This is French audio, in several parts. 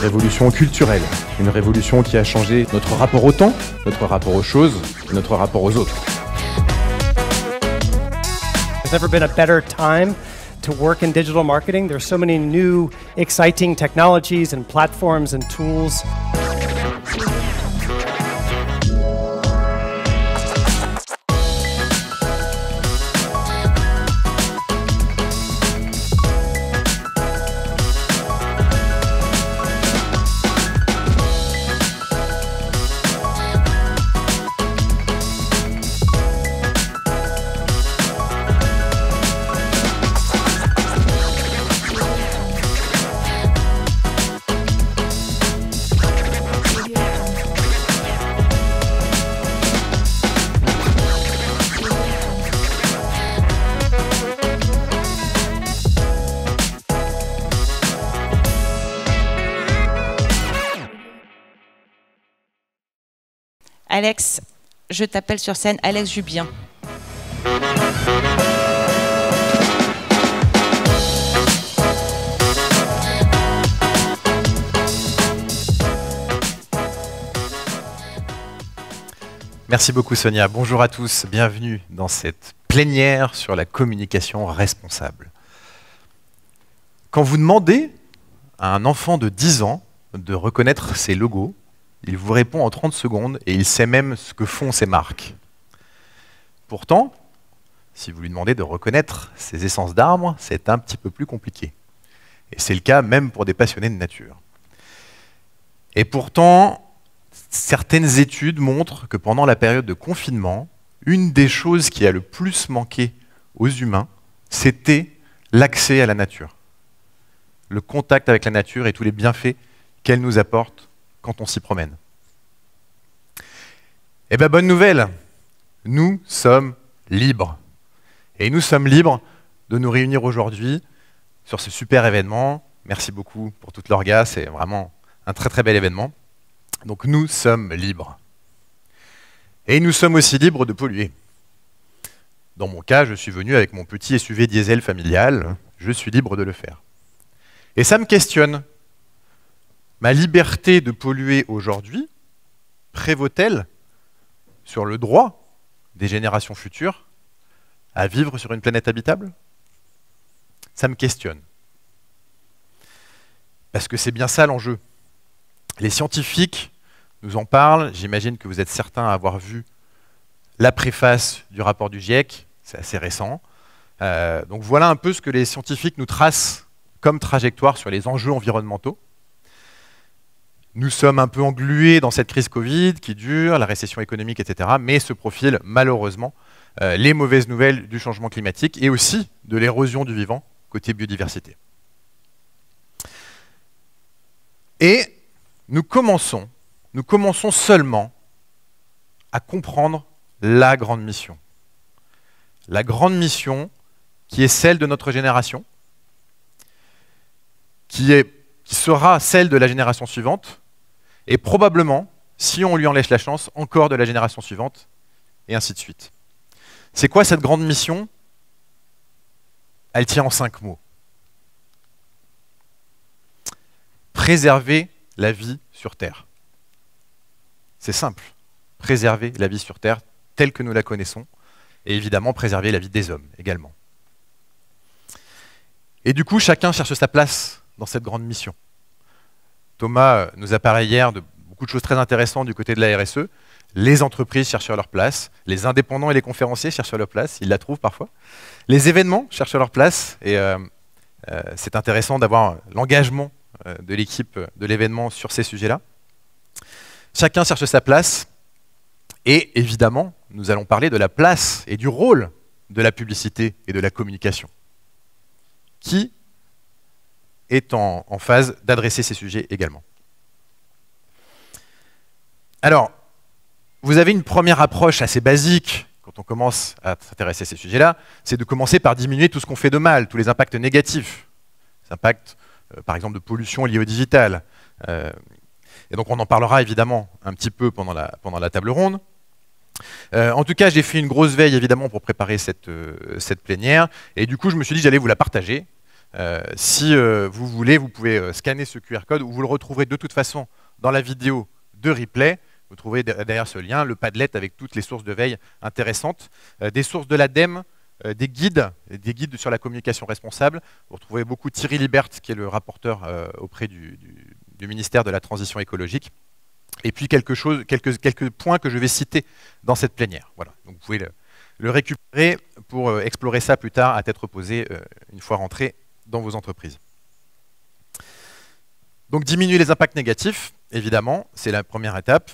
révolution culturelle, une révolution qui a changé notre rapport au temps, notre rapport aux choses, notre rapport aux autres. There's never been a better time to work in digital marketing. There's so many new, exciting technologies and platforms and tools. Alex, je t'appelle sur scène, Alex Jubien. Merci beaucoup Sonia. Bonjour à tous, bienvenue dans cette plénière sur la communication responsable. Quand vous demandez à un enfant de 10 ans de reconnaître ses logos, il vous répond en 30 secondes et il sait même ce que font ces marques. Pourtant, si vous lui demandez de reconnaître ses essences d'arbres, c'est un petit peu plus compliqué. Et c'est le cas même pour des passionnés de nature. Et pourtant, certaines études montrent que pendant la période de confinement, une des choses qui a le plus manqué aux humains, c'était l'accès à la nature. Le contact avec la nature et tous les bienfaits qu'elle nous apporte quand on s'y promène. Eh bien, bonne nouvelle, nous sommes libres. Et nous sommes libres de nous réunir aujourd'hui sur ce super événement. Merci beaucoup pour toute l'orga, c'est vraiment un très très bel événement. Donc nous sommes libres. Et nous sommes aussi libres de polluer. Dans mon cas, je suis venu avec mon petit SUV diesel familial, je suis libre de le faire. Et ça me questionne. Ma liberté de polluer aujourd'hui prévaut-elle sur le droit des générations futures à vivre sur une planète habitable? Ça me questionne. Parce que c'est bien ça l'enjeu. Les scientifiques nous en parlent, j'imagine que vous êtes certains à avoir vu la préface du rapport du GIEC, c'est assez récent. Donc voilà un peu ce que les scientifiques nous tracent comme trajectoire sur les enjeux environnementaux. Nous sommes un peu englués dans cette crise Covid qui dure, la récession économique, etc. Mais se profilent malheureusement les mauvaises nouvelles du changement climatique et aussi de l'érosion du vivant côté biodiversité. Et nous commençons seulement à comprendre la grande mission. La grande mission qui est celle de notre génération, qui sera celle de la génération suivante, et probablement, si on lui en laisse la chance, encore de la génération suivante, et ainsi de suite. C'est quoi cette grande mission? Elle tient en 5 mots. Préserver la vie sur Terre. C'est simple. Préserver la vie sur Terre telle que nous la connaissons, et évidemment préserver la vie des hommes également. Et du coup, chacun cherche sa place dans cette grande mission. Thomas nous a parlé hier de beaucoup de choses très intéressantes du côté de la RSE. Les entreprises cherchent leur place, les indépendants et les conférenciers cherchent leur place, ils la trouvent parfois. Les événements cherchent leur place, et c'est intéressant d'avoir l'engagement de l'équipe de l'événement sur ces sujets-là. Chacun cherche sa place, et évidemment, nous allons parler de la place et du rôle de la publicité et de la communication. Qui est en phase d'adresser ces sujets également. Alors, vous avez une première approche assez basique quand on commence à s'intéresser à ces sujets-là, c'est de commencer par diminuer tout ce qu'on fait de mal, tous les impacts négatifs. Les impacts, par exemple, de pollution liés au digital. Et donc on en parlera évidemment un petit peu pendant la table ronde. En tout cas, j'ai fait une grosse veille évidemment pour préparer cette plénière, et du coup je me suis dit que j'allais vous la partager. Si vous voulez, vous pouvez scanner ce QR code, ou vous le retrouverez de toute façon dans la vidéo de replay. Vous trouverez derrière ce lien le Padlet avec toutes les sources de veille intéressantes, des sources de l'ADEME, des guides sur la communication responsable. Vous retrouvez beaucoup Thierry Libert, qui est le rapporteur auprès du ministère de la Transition écologique. Et puis quelques points que je vais citer dans cette plénière. Voilà. Donc vous pouvez le récupérer pour explorer ça plus tard à tête reposée, une fois rentré dans vos entreprises. Donc diminuer les impacts négatifs, évidemment, c'est la première étape.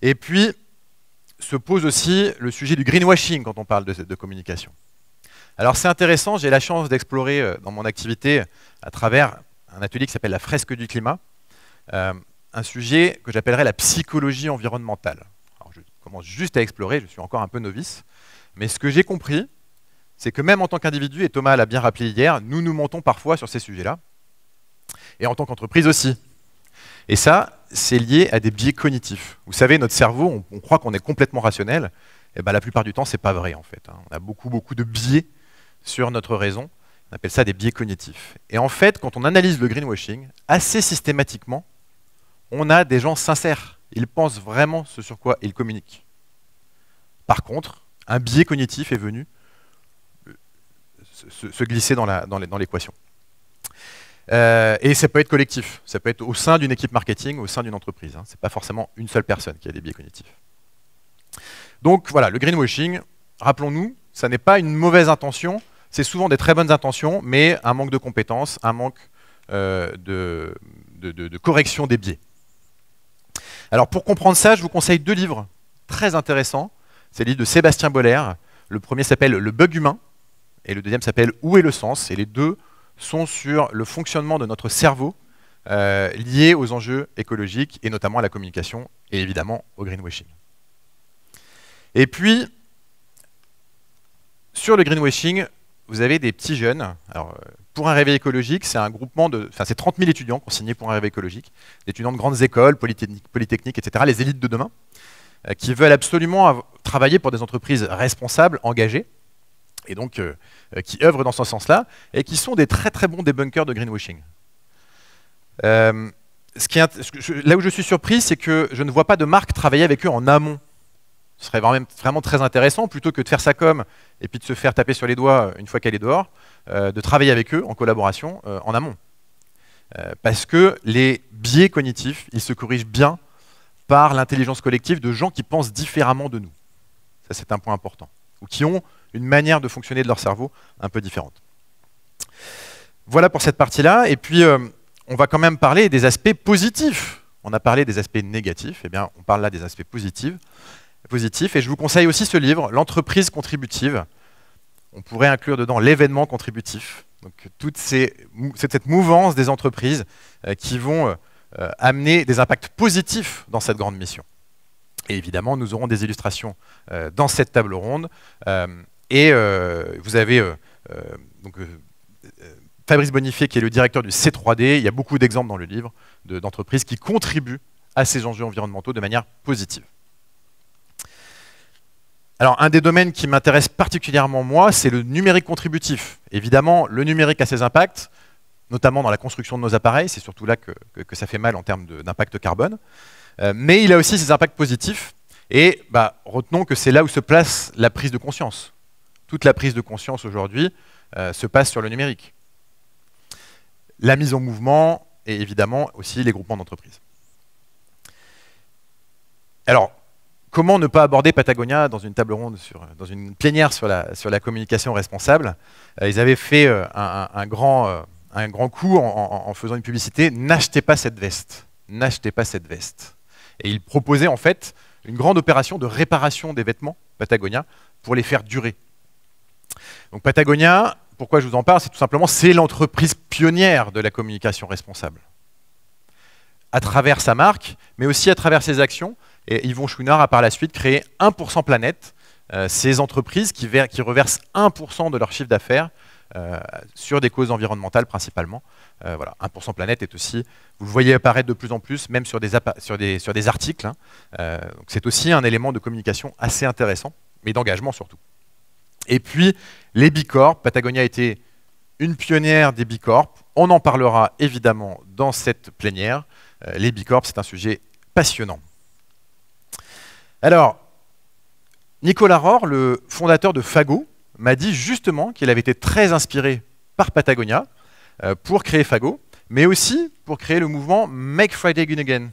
Et puis se pose aussi le sujet du greenwashing quand on parle de communication. Alors c'est intéressant, j'ai la chance d'explorer dans mon activité à travers un atelier qui s'appelle la fresque du climat, un sujet que j'appellerais la psychologie environnementale. Alors je commence juste à explorer, je suis encore un peu novice, mais ce que j'ai compris, c'est que même en tant qu'individu, et Thomas l'a bien rappelé hier, nous nous mentons parfois sur ces sujets-là, et en tant qu'entreprise aussi. Et ça, c'est lié à des biais cognitifs. Vous savez, notre cerveau, on croit qu'on est complètement rationnel, et ben la plupart du temps, c'est pas vrai en fait. On a beaucoup de biais sur notre raison, on appelle ça des biais cognitifs. Et en fait, quand on analyse le greenwashing, assez systématiquement, on a des gens sincères. Ils pensent vraiment ce sur quoi ils communiquent. Par contre, un biais cognitif est venu se glisser dans l'équation. Et ça peut être collectif. Ça peut être au sein d'une équipe marketing, au sein d'une entreprise. Ce n'est pas forcément une seule personne qui a des biais cognitifs. Donc voilà, le greenwashing, rappelons-nous, ça n'est pas une mauvaise intention, c'est souvent des très bonnes intentions, mais un manque de compétences, un manque de correction des biais. Alors pour comprendre ça, je vous conseille 2 livres très intéressants. C'est le livre de Sébastien Boller. Le premier s'appelle Le bug humain et le deuxième s'appelle Où est le sens? Et les deux sont sur le fonctionnement de notre cerveau lié aux enjeux écologiques et notamment à la communication et évidemment au greenwashing. Et puis, sur le greenwashing, vous avez des petits jeunes. Alors, pour un réveil écologique, c'est un groupement de... Enfin, c'est 30 000 étudiants qui ont signé pour un réveil écologique, des étudiants de grandes écoles, polytechniques, etc., les élites de demain, qui veulent absolument travailler pour des entreprises responsables, engagées, et donc qui œuvrent dans ce sens-là, et qui sont des très très bons débunkers de greenwashing. Là où je suis surpris, c'est que je ne vois pas de marque travailler avec eux en amont. Ce serait vraiment très intéressant, plutôt que de faire ça comme, et puis de se faire taper sur les doigts une fois qu'elle est dehors, de travailler avec eux en collaboration en amont. Parce que les biais cognitifs, ils se corrigent bien par l'intelligence collective de gens qui pensent différemment de nous. Ça, c'est un point important. Ou qui ont une manière de fonctionner de leur cerveau un peu différente. Voilà pour cette partie-là. Et puis, on va quand même parler des aspects positifs. On a parlé des aspects négatifs. Eh bien, on parle là des aspects positifs. Et je vous conseille aussi ce livre, L'entreprise contributive. On pourrait inclure dedans l'événement contributif. Donc, toute cette mouvance des entreprises qui vont amener des impacts positifs dans cette grande mission. Et évidemment, nous aurons des illustrations dans cette table ronde. Vous avez Fabrice Bonifié, qui est le directeur du C3D. Il y a beaucoup d'exemples dans le livre d'entreprises qui contribuent à ces enjeux environnementaux de manière positive. Alors, un des domaines qui m'intéresse particulièrement, moi, c'est le numérique contributif. Évidemment, le numérique a ses impacts, notamment dans la construction de nos appareils. C'est surtout là que ça fait mal en termes d'impact carbone. Mais il a aussi ses impacts positifs. Et retenons que c'est là où se place la prise de conscience. Toute la prise de conscience aujourd'hui se passe sur le numérique. La mise en mouvement et évidemment aussi les groupements d'entreprises. Alors, comment ne pas aborder Patagonia dans une table ronde, dans une plénière sur la communication responsable? Ils avaient fait un grand coup en faisant une publicité, n'achetez pas cette veste. N'achetez pas cette veste. Et ils proposaient en fait une grande opération de réparation des vêtements Patagonia pour les faire durer. Donc Patagonia, pourquoi je vous en parle, c'est tout simplement c'est l'entreprise pionnière de la communication responsable. À travers sa marque, mais aussi à travers ses actions. Et Yvon Chouinard a par la suite créé 1% Planète, ces entreprises qui reversent 1% de leur chiffre d'affaires sur des causes environnementales principalement. Voilà, 1% Planète est aussi, vous le voyez apparaître de plus en plus, même sur des articles. Donc c'est aussi un élément de communication assez intéressant, mais d'engagement surtout. Et puis, les Bicorp, Patagonia a été une pionnière des B Corp. On en parlera évidemment dans cette plénière. Les B Corp, c'est un sujet passionnant. Alors, Nicolas Rohr, le fondateur de Fago, m'a dit justement qu'il avait été très inspiré par Patagonia pour créer Fago, mais aussi pour créer le mouvement Make Friday Green Again.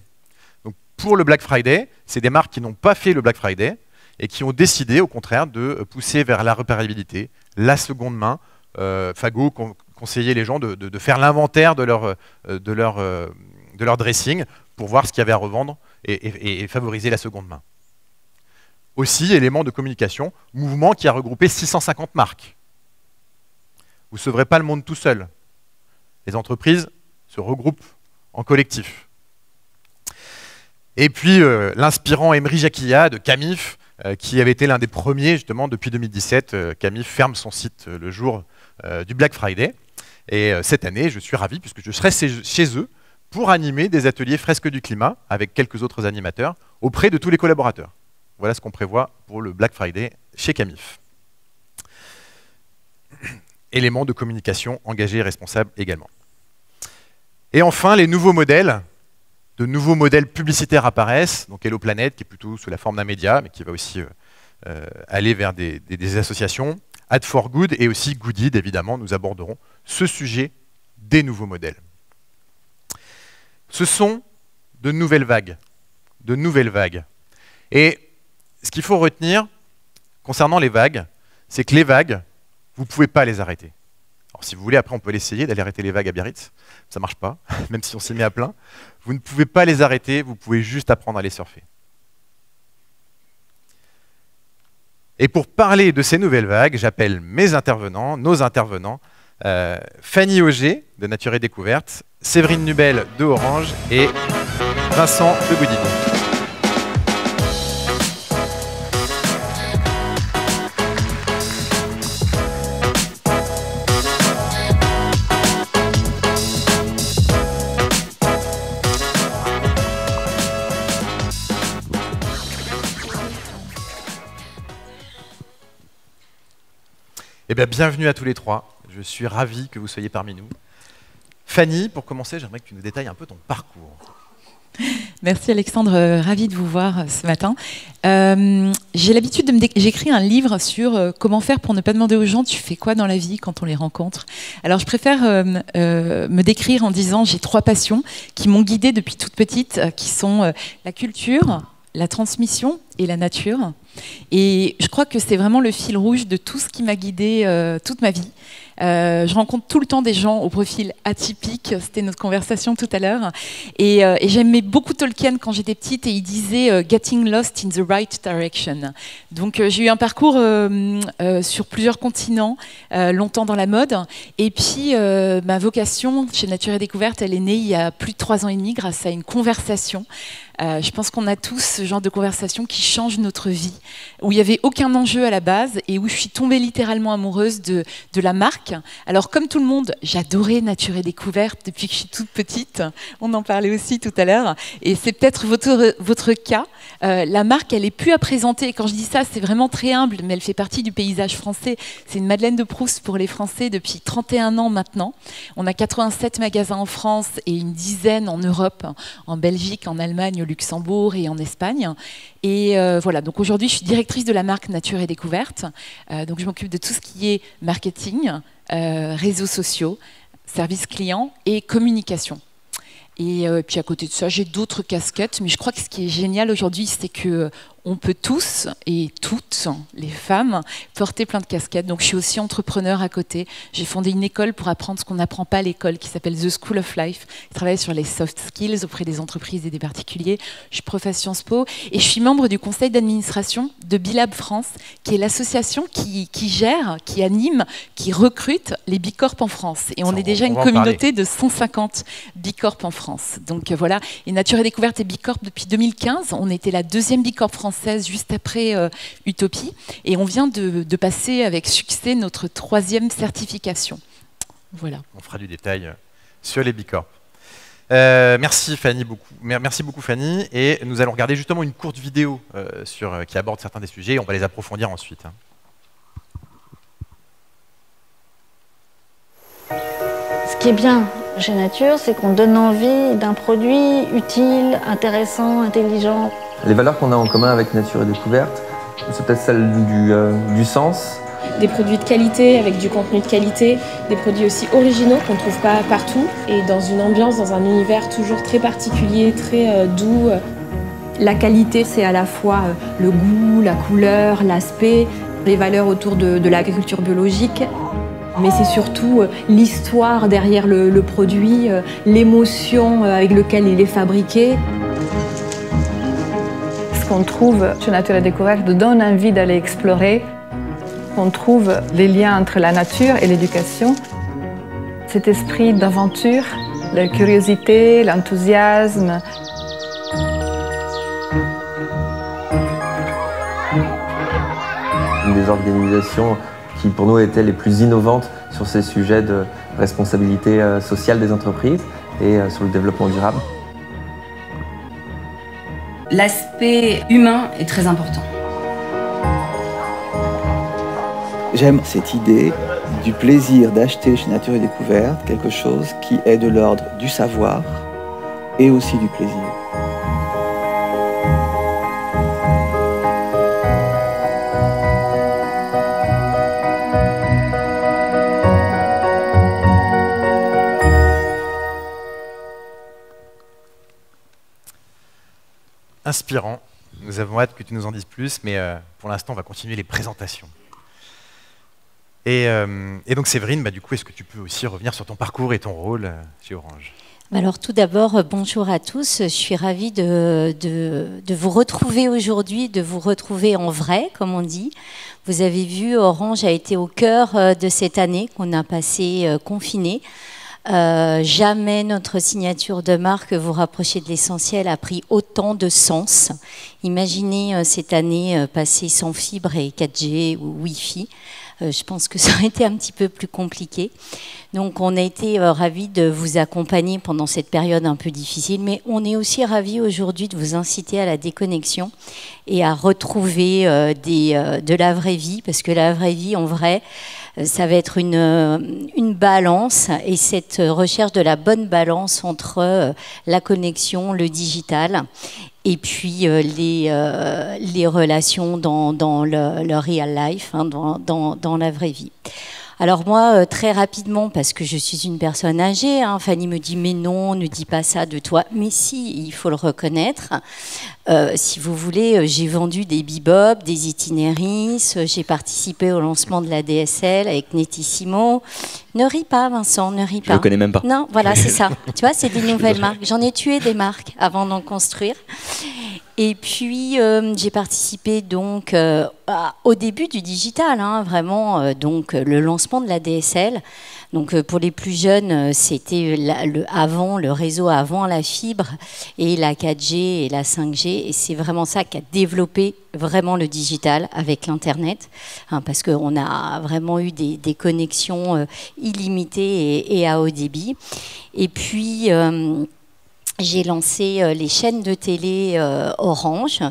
Donc, pour le Black Friday, c'est des marques qui n'ont pas fait le Black Friday et qui ont décidé, au contraire, de pousser vers la réparabilité, la seconde main. Fago conseillait les gens de faire l'inventaire de leur dressing pour voir ce qu'il y avait à revendre et favoriser la seconde main. Aussi, élément de communication, mouvement qui a regroupé 650 marques. Vous ne sauverez pas le monde tout seul. Les entreprises se regroupent en collectif. Et puis, l'inspirant Emery Jacquilla de Camif, qui avait été l'un des premiers, justement, depuis 2017. Camif ferme son site le jour du Black Friday. Et cette année, je suis ravi, puisque je serai chez eux pour animer des ateliers fresques du climat avec quelques autres animateurs auprès de tous les collaborateurs. Voilà ce qu'on prévoit pour le Black Friday chez Camif. Éléments de communication engagés et responsables également. Et enfin, les nouveaux modèles. De nouveaux modèles publicitaires apparaissent. Donc Hello Planet, qui est plutôt sous la forme d'un média, mais qui va aussi aller vers des associations. Ad for Good et aussi Goodid, évidemment, nous aborderons ce sujet des nouveaux modèles. Ce sont de nouvelles vagues. De nouvelles vagues. Et ce qu'il faut retenir concernant les vagues, c'est que les vagues, vous ne pouvez pas les arrêter. Alors si vous voulez, après on peut l'essayer d'aller arrêter les vagues à Biarritz. Ça ne marche pas, même si on s'y met à plein. Vous ne pouvez pas les arrêter, vous pouvez juste apprendre à les surfer. Et pour parler de ces nouvelles vagues, j'appelle mes intervenants, nos intervenants, Fanny Auger de Nature et Découverte, Séverine Nubel de Orange et Vincent de Goodid. Eh bien, bienvenue à tous les trois. Je suis ravi que vous soyez parmi nous. Fanny, pour commencer, j'aimerais que tu nous détailles un peu ton parcours. Merci Alexandre, ravi de vous voir ce matin. J'ai l'habitude j'écris un livre sur comment faire pour ne pas demander aux gens tu fais quoi dans la vie quand on les rencontre. Alors je préfère me décrire en disant j'ai 3 passions qui m'ont guidée depuis toute petite, qui sont la culture, la transmission et la nature. Et je crois que c'est vraiment le fil rouge de tout ce qui m'a guidée toute ma vie. Je rencontre tout le temps des gens au profil atypique, c'était notre conversation tout à l'heure, et j'aimais beaucoup Tolkien quand j'étais petite et il disait Getting lost in the right direction. Donc j'ai eu un parcours sur plusieurs continents, longtemps dans la mode, et puis ma vocation chez Nature et Découverte, elle est née il y a plus de 3 ans et demi grâce à une conversation. Je pense qu'on a tous ce genre de conversation qui change notre vie, où il n'y avait aucun enjeu à la base et où je suis tombée littéralement amoureuse de la marque. Alors comme tout le monde, j'adorais Nature et Découverte depuis que je suis toute petite, on en parlait aussi tout à l'heure, et c'est peut-être votre cas. La marque, elle est plus à présenter, et quand je dis ça, c'est vraiment très humble, mais elle fait partie du paysage français. C'est une Madeleine de Proust pour les Français depuis 31 ans maintenant. On a 87 magasins en France et une dizaine en Europe, en Belgique, en Allemagne, au Luxembourg et en Espagne. Et voilà, donc aujourd'hui, je suis directrice de la marque Nature et Découverte. Donc je m'occupe de tout ce qui est marketing, réseaux sociaux, services clients et communication. Et puis à côté de ça, j'ai d'autres casquettes, mais je crois que ce qui est génial aujourd'hui, c'est que on peut tous et toutes, les femmes, porter plein de casquettes. Donc je suis aussi entrepreneur à côté. J'ai fondé une école pour apprendre ce qu'on n'apprend pas à l'école, qui s'appelle The School of Life. Je travaille sur les soft skills auprès des entreprises et des particuliers. Je suis prof à Sciences Po et je suis membre du conseil d'administration de Bilab France, qui est l'association qui gère, qui anime, qui recrute les Bicorp en France. Et on est déjà une communauté de 150 Bicorp en France. Donc voilà, et Nature et Découverte et Bicorp depuis 2015. On était la 2e Bicorp française juste après Utopie, et on vient de passer avec succès notre 3e certification. Voilà. On fera du détail sur les Bicorp. Merci Fanny, merci beaucoup Fanny, et nous allons regarder justement une courte vidéo qui aborde certains des sujets, et on va les approfondir ensuite. qui est bien chez Nature, c'est qu'on donne envie d'un produit utile, intéressant, intelligent. Les valeurs qu'on a en commun avec Nature et Découverte, c'est peut-être celle du sens. Des produits de qualité avec du contenu de qualité, des produits aussi originaux qu'on ne trouve pas partout et dans une ambiance, dans un univers toujours très particulier, très doux. La qualité, c'est à la fois le goût, la couleur, l'aspect, les valeurs autour de l'agriculture biologique. Mais c'est surtout l'histoire derrière le produit, l'émotion avec laquelle il est fabriqué. Ce qu'on trouve chez Nature et Découverte donne envie d'aller explorer. On trouve les liens entre la nature et l'éducation. Cet esprit d'aventure, la curiosité, l'enthousiasme. Une des organisations qui pour nous étaient les plus innovantes sur ces sujets de responsabilité sociale des entreprises et sur le développement durable. L'aspect humain est très important. J'aime cette idée du plaisir d'acheter chez Nature et Découverte quelque chose qui est de l'ordre du savoir et aussi du plaisir. Inspirant. Nous avons hâte que tu nous en dises plus, mais pour l'instant, on va continuer les présentations. Et donc Séverine, du coup, est-ce que tu peux aussi revenir sur ton parcours et ton rôle chez Orange ? Alors tout d'abord, bonjour à tous. Je suis ravie de vous retrouver aujourd'hui, de vous retrouver en vrai, comme on dit. Vous avez vu, Orange a été au cœur de cette année qu'on a passée confinée. Jamais notre signature de marque Vous rapprocher de l'essentiel a pris autant de sens. Imaginez cette année passée sans fibre et 4G ou Wi-Fi. Je pense que ça aurait été un petit peu plus compliqué. Donc on a été ravis de vous accompagner pendant cette période un peu difficile, mais on est aussi ravis aujourd'hui de vous inciter à la déconnexion et à retrouver de la vraie vie, parce que la vraie vie, en vrai, ça va être une balance, et cette recherche de la bonne balance entre la connexion, le digital, et puis les relations dans le real life, hein, dans la vraie vie. Alors moi, très rapidement, parce que je suis une personne âgée, hein, Fanny me dit « mais non, ne dis pas ça de toi ». Mais si, il faut le reconnaître. Si vous voulez, j'ai vendu des bebop, des itinéris, j'ai participé au lancement de la DSL avec Nettissimo. Ne ris pas, Vincent, ne ris pas. Je ne connais même pas. Non, voilà, c'est ça. Tu vois, c'est des nouvelles marques. J'en ai tué des marques avant d'en construire. Et puis, j'ai participé donc au début du digital, hein, vraiment, donc le lancement de la DSL. Donc, pour les plus jeunes, c'était le réseau avant la fibre et la 4G et la 5G. Et c'est vraiment ça qui a développé vraiment le digital avec l'Internet, hein, parce qu'on a vraiment eu des connexions illimitées et à haut débit. Et puis... j'ai lancé les chaînes de télé Orange.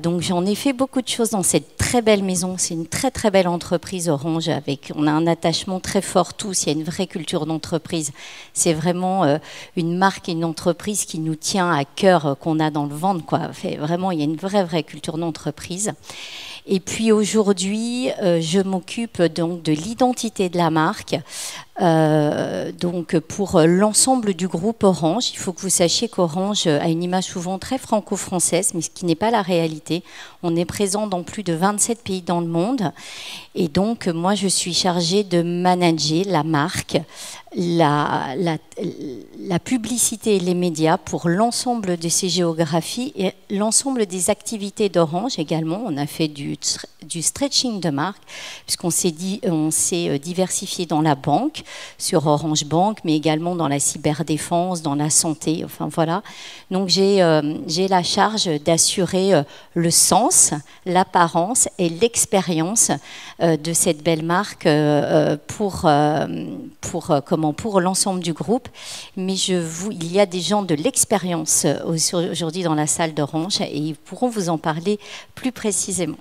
Donc j'en ai fait beaucoup de choses dans cette très belle maison. C'est une très très belle entreprise Orange. On a un attachement très fort tous. Il y a une vraie culture d'entreprise. C'est vraiment une marque et une entreprise qui nous tient à cœur, qu'on a dans le ventre, quoi. Vraiment, il y a une vraie culture d'entreprise. Et puis aujourd'hui, je m'occupe donc de l'identité de la marque. Donc pour l'ensemble du groupe Orange, il faut que vous sachiez qu'Orange a une image souvent très franco-française, mais ce qui n'est pas la réalité. On est présent dans plus de 27 pays dans le monde. Et donc, moi, je suis chargée de manager la marque, la publicité et les médias pour l'ensemble de ces géographies et l'ensemble des activités d'Orange également. On a fait du stretching de marque, puisqu'on s'est diversifié dans la banque, sur Orange Bank, mais également dans la cyberdéfense, dans la santé, enfin voilà. Donc j'ai la charge d'assurer le sens, l'apparence et l'expérience de cette belle marque pour l'ensemble du groupe. Mais il y a des gens de l'expérience aujourd'hui dans la salle d'Orange et ils pourront vous en parler plus précisément.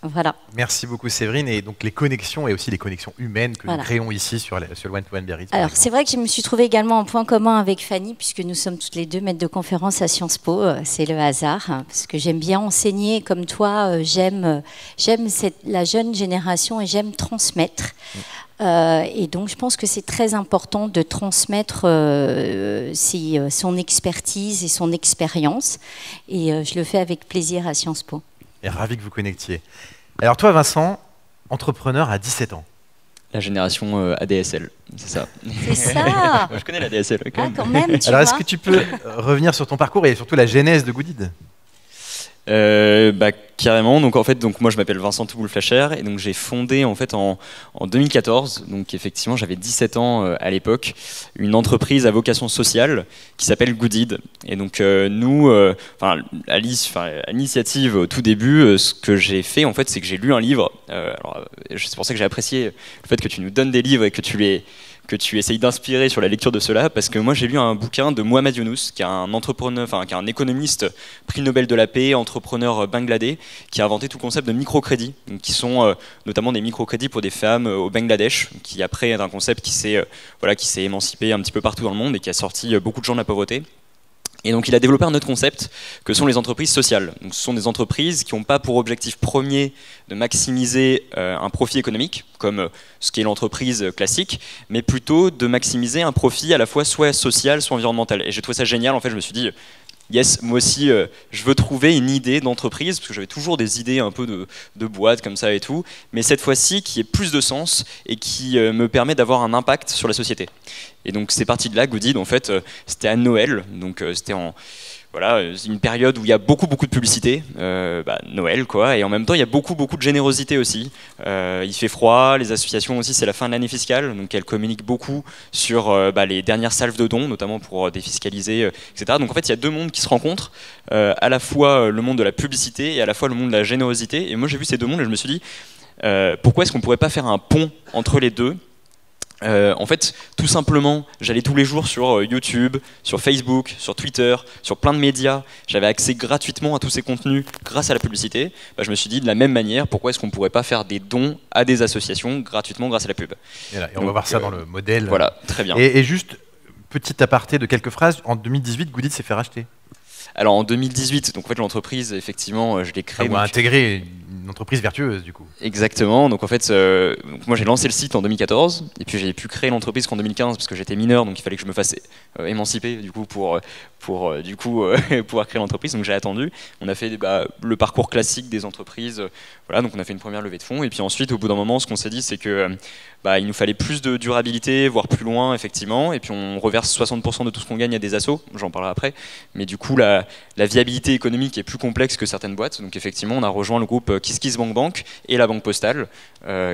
Voilà. Merci beaucoup Séverine. Et donc les connexions et aussi les connexions humaines que nous créons ici sur le One-to-One Biarritz. Alors c'est vrai que je me suis trouvée également en point commun avec Fanny, puisque nous sommes toutes les deux maîtres de conférences à Sciences Po. C'est le hasard, parce que j'aime bien enseigner comme toi. J'aime la jeune génération et j'aime transmettre. Et donc je pense que c'est très important de transmettre son expertise et son expérience. Et je le fais avec plaisir à Sciences Po. Et ravi que vous connectiez. Alors toi Vincent, entrepreneur à 17 ans. La génération ADSL, c'est ça. C'est ça. Je connais la DSL. Quand même, alors est-ce que tu peux revenir sur ton parcours et surtout la genèse de Goodid? Carrément. Donc moi je m'appelle Vincent Touboul-Flacher et donc j'ai fondé en fait en 2014. Donc effectivement j'avais 17 ans à l'époque, une entreprise à vocation sociale qui s'appelle Goodid. Et donc nous, à l'initiative au tout début, ce que j'ai fait en fait, c'est que j'ai lu un livre. C'est pour ça que j'ai apprécié le fait que tu nous donnes des livres et que tu essayes d'inspirer sur la lecture de cela, parce que moi j'ai lu un bouquin de Mohamed Younous, qui est un entrepreneur, qui est un économiste, prix Nobel de la paix, entrepreneur bangladais, qui a inventé tout le concept de microcrédit, qui sont notamment des microcrédits pour des femmes au Bangladesh, qui après est un concept qui s'est émancipé un petit peu partout dans le monde et qui a sorti beaucoup de gens de la pauvreté. Et donc il a développé un autre concept que sont les entreprises sociales. Donc, ce sont des entreprises qui n'ont pas pour objectif premier de maximiser un profit économique, comme ce qu'est l'entreprise classique, mais plutôt de maximiser un profit à la fois soit social, soit environnemental. Et j'ai trouvé ça génial, en fait je me suis dit, yes, moi aussi je veux trouver une idée d'entreprise, parce que j'avais toujours des idées un peu de boîte comme ça et tout, mais cette fois-ci qui ait plus de sens et qui me permet d'avoir un impact sur la société. Et donc c'est parti de là, Goodid, en fait, c'était à Noël, donc c'était une période où il y a beaucoup de publicité, Noël quoi, et en même temps il y a beaucoup de générosité aussi. Il fait froid, les associations aussi, c'est la fin de l'année fiscale, donc elles communiquent beaucoup sur les dernières salves de dons, notamment pour défiscaliser, etc. Donc en fait il y a deux mondes qui se rencontrent, à la fois le monde de la publicité et à la fois le monde de la générosité. Et moi j'ai vu ces deux mondes et je me suis dit, pourquoi est-ce qu'on pourrait pas faire un pont entre les deux? En fait, tout simplement, j'allais tous les jours sur YouTube, sur Facebook, sur Twitter, sur plein de médias. J'avais accès gratuitement à tous ces contenus grâce à la publicité. Je me suis dit, de la même manière, pourquoi est-ce qu'on ne pourrait pas faire des dons à des associations gratuitement grâce à la pub? Et on va voir ça dans le modèle. Voilà, très bien. Et juste, petit aparté de quelques phrases, en 2018, Goodid s'est fait racheter. Alors en 2018, donc en fait l'entreprise, effectivement, je l'ai créée. On a intégré une entreprise vertueuse du coup. Exactement. Donc en fait, moi j'ai lancé le site en 2014 et puis j'ai pu créer l'entreprise qu'en 2015 parce que j'étais mineur, donc il fallait que je me fasse émanciper du coup pour pouvoir créer l'entreprise. Donc j'ai attendu. On a fait le parcours classique des entreprises. Voilà, donc on a fait une première levée de fonds et puis ensuite au bout d'un moment, ce qu'on s'est dit, c'est que il nous fallait plus de durabilité, voire plus loin effectivement. Et puis on reverse 60% de tout ce qu'on gagne à des assos. J'en parlerai après. Mais du coup la viabilité économique est plus complexe que certaines boîtes. Donc effectivement, on a rejoint le groupe KissKissBankBank et la Banque Postale,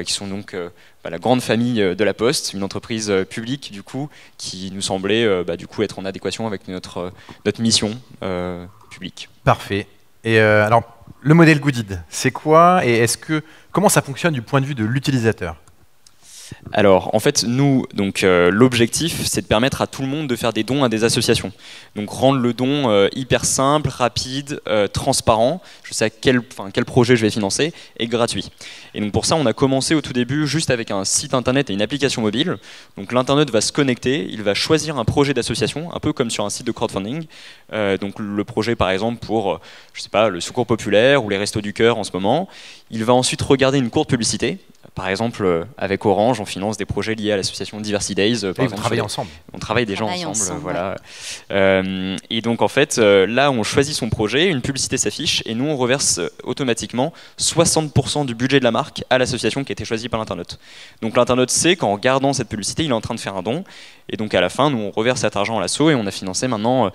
qui sont donc la grande famille de la Poste, une entreprise publique du coup, qui nous semblait du coup être en adéquation avec notre mission publique. Parfait. Et alors, le modèle Goodid, c'est quoi et comment ça fonctionne du point de vue de l'utilisateur? Alors, en fait, nous, l'objectif, c'est de permettre à tout le monde de faire des dons à des associations. Donc, rendre le don hyper simple, rapide, transparent. Je sais quel projet je vais financer et gratuit. Et donc, pour ça, on a commencé au tout début juste avec un site internet et une application mobile. Donc, l'internaute va se connecter, il va choisir un projet d'association, un peu comme sur un site de crowdfunding. Donc, le projet, par exemple, pour, le Secours Populaire ou les Restos du Cœur en ce moment. Il va ensuite regarder une courte publicité. Par exemple, avec Orange, on finance des projets liés à l'association Diversity Days. Vous travaillez ensemble. On travaille déjà ensemble. Voilà. Et donc, en fait, là, on choisit son projet, une publicité s'affiche, et nous, on reverse automatiquement 60% du budget de la marque à l'association qui a été choisie par l'internaute. Donc, l'internaute sait qu'en regardant cette publicité, il est en train de faire un don. Et donc, à la fin, nous, on reverse cet argent à l'asso, et on a financé maintenant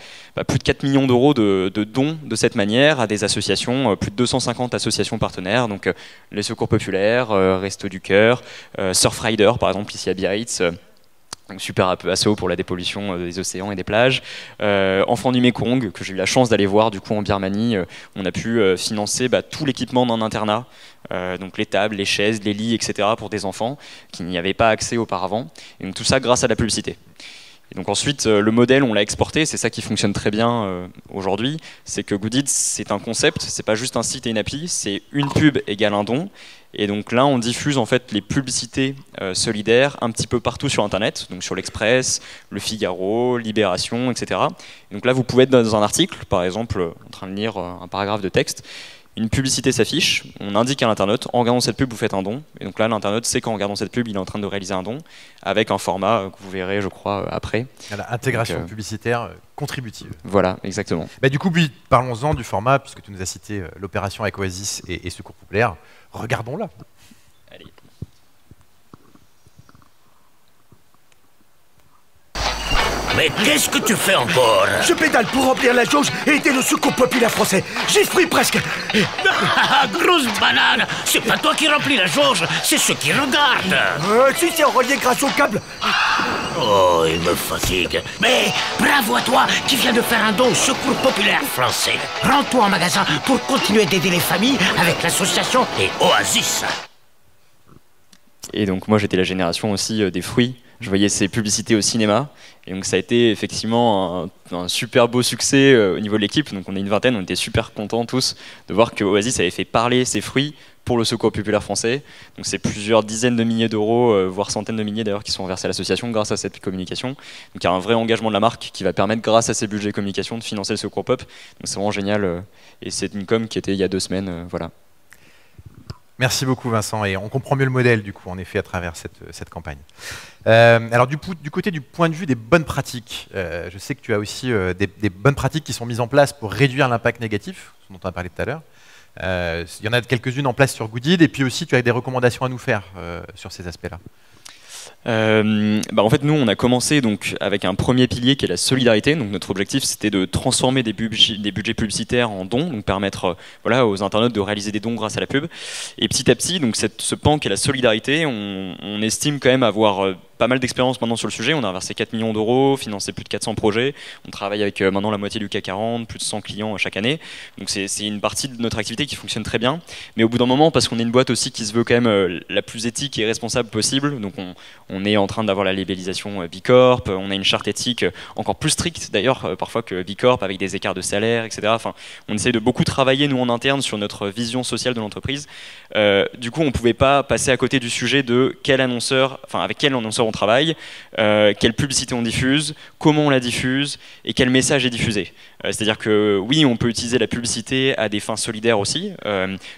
plus de 4 millions d'euros de dons de cette manière à des associations, plus de 250 associations partenaires, donc les Secours Populaires, Restos du Cœur, Surfrider par exemple ici à Biarritz, donc super asso pour la dépollution des océans et des plages, Enfants du Mékong que j'ai eu la chance d'aller voir du coup en Birmanie. On a pu financer tout l'équipement d'un internat, donc les tables, les chaises, les lits, etc. pour des enfants qui n'y avaient pas accès auparavant, et donc tout ça grâce à la publicité. Et donc ensuite, le modèle, on l'a exporté, c'est ça qui fonctionne très bien aujourd'hui, c'est que Goodid, c'est un concept, c'est pas juste un site et une appli, c'est une pub égale un don. Et donc là, on diffuse en fait les publicités solidaires un petit peu partout sur Internet, donc sur l'Express, Le Figaro, Libération, etc. Et donc là, vous pouvez être dans un article, par exemple, en train de lire un paragraphe de texte, une publicité s'affiche, on indique à l'internaute, en regardant cette pub, vous faites un don. Et donc là, l'internaute sait qu'en regardant cette pub, il est en train de réaliser un don, avec un format que vous verrez, je crois, après. Intégration publicitaire contributive. Voilà, exactement. Bah, du coup, parlons-en du format, puisque tu nous as cité l'opération avec Oasis et Secours Populaire. Regardons-la. Allez. Mais qu'est-ce que tu fais encore? Je pédale pour remplir la jauge et aider le secours populaire français. J'y suis presque. Grosse banane. C'est pas toi qui remplis la jauge, c'est ceux qui regardent. Si c'est relié grâce au câble. Oh, il me fatigue. Mais bravo à toi qui viens de faire un don au secours populaire français. Rends-toi en magasin pour continuer d'aider les familles avec l'association et Oasis. Et donc moi, j'étais la génération aussi des fruits. Je voyais ces publicités au cinéma, et donc ça a été effectivement un super beau succès au niveau de l'équipe. Donc on est une vingtaine, on était super contents tous de voir que Oasis avait fait parler ses fruits pour le Secours populaire français. Donc c'est plusieurs dizaines de milliers d'euros, voire centaines de milliers d'ailleurs, qui sont versés à l'association grâce à cette communication. Donc il y a un vrai engagement de la marque qui va permettre, grâce à ces budgets communication, de financer le Secours Pop. Donc c'est vraiment génial, et c'est une com qui était il y a 2 semaines, voilà. Merci beaucoup Vincent, et on comprend mieux le modèle du coup en effet à travers cette campagne. Alors du côté du point de vue des bonnes pratiques, je sais que tu as aussi des bonnes pratiques qui sont mises en place pour réduire l'impact négatif, dont on a parlé tout à l'heure. Il y en a quelques-unes en place sur Goodid, et puis aussi tu as des recommandations à nous faire sur ces aspects-là. En fait, nous, on a commencé donc avec un premier pilier qui est la solidarité. Donc, notre objectif, c'était de transformer des budgets publicitaires en dons, donc permettre voilà, aux internautes de réaliser des dons grâce à la pub. Et petit à petit, donc ce pan qui est la solidarité, on estime quand même avoir pas mal d'expérience maintenant sur le sujet. On a inversé 4 millions d'euros, financé plus de 400 projets. On travaille avec maintenant la moitié du CAC 40, plus de 100 clients chaque année. Donc c'est une partie de notre activité qui fonctionne très bien. Mais au bout d'un moment, parce qu'on est une boîte aussi qui se veut quand même la plus éthique et responsable possible, donc on est en train d'avoir la labellisation B Corp, on a une charte éthique encore plus stricte d'ailleurs parfois que B Corp, avec des écarts de salaire, etc. Enfin, on essaie de beaucoup travailler nous en interne sur notre vision sociale de l'entreprise. Du coup, on ne pouvait pas passer à côté du sujet de avec quel annonceur on travaille, quelle publicité on diffuse, comment on la diffuse et quel message est diffusé. C'est-à-dire que oui, on peut utiliser la publicité à des fins solidaires aussi.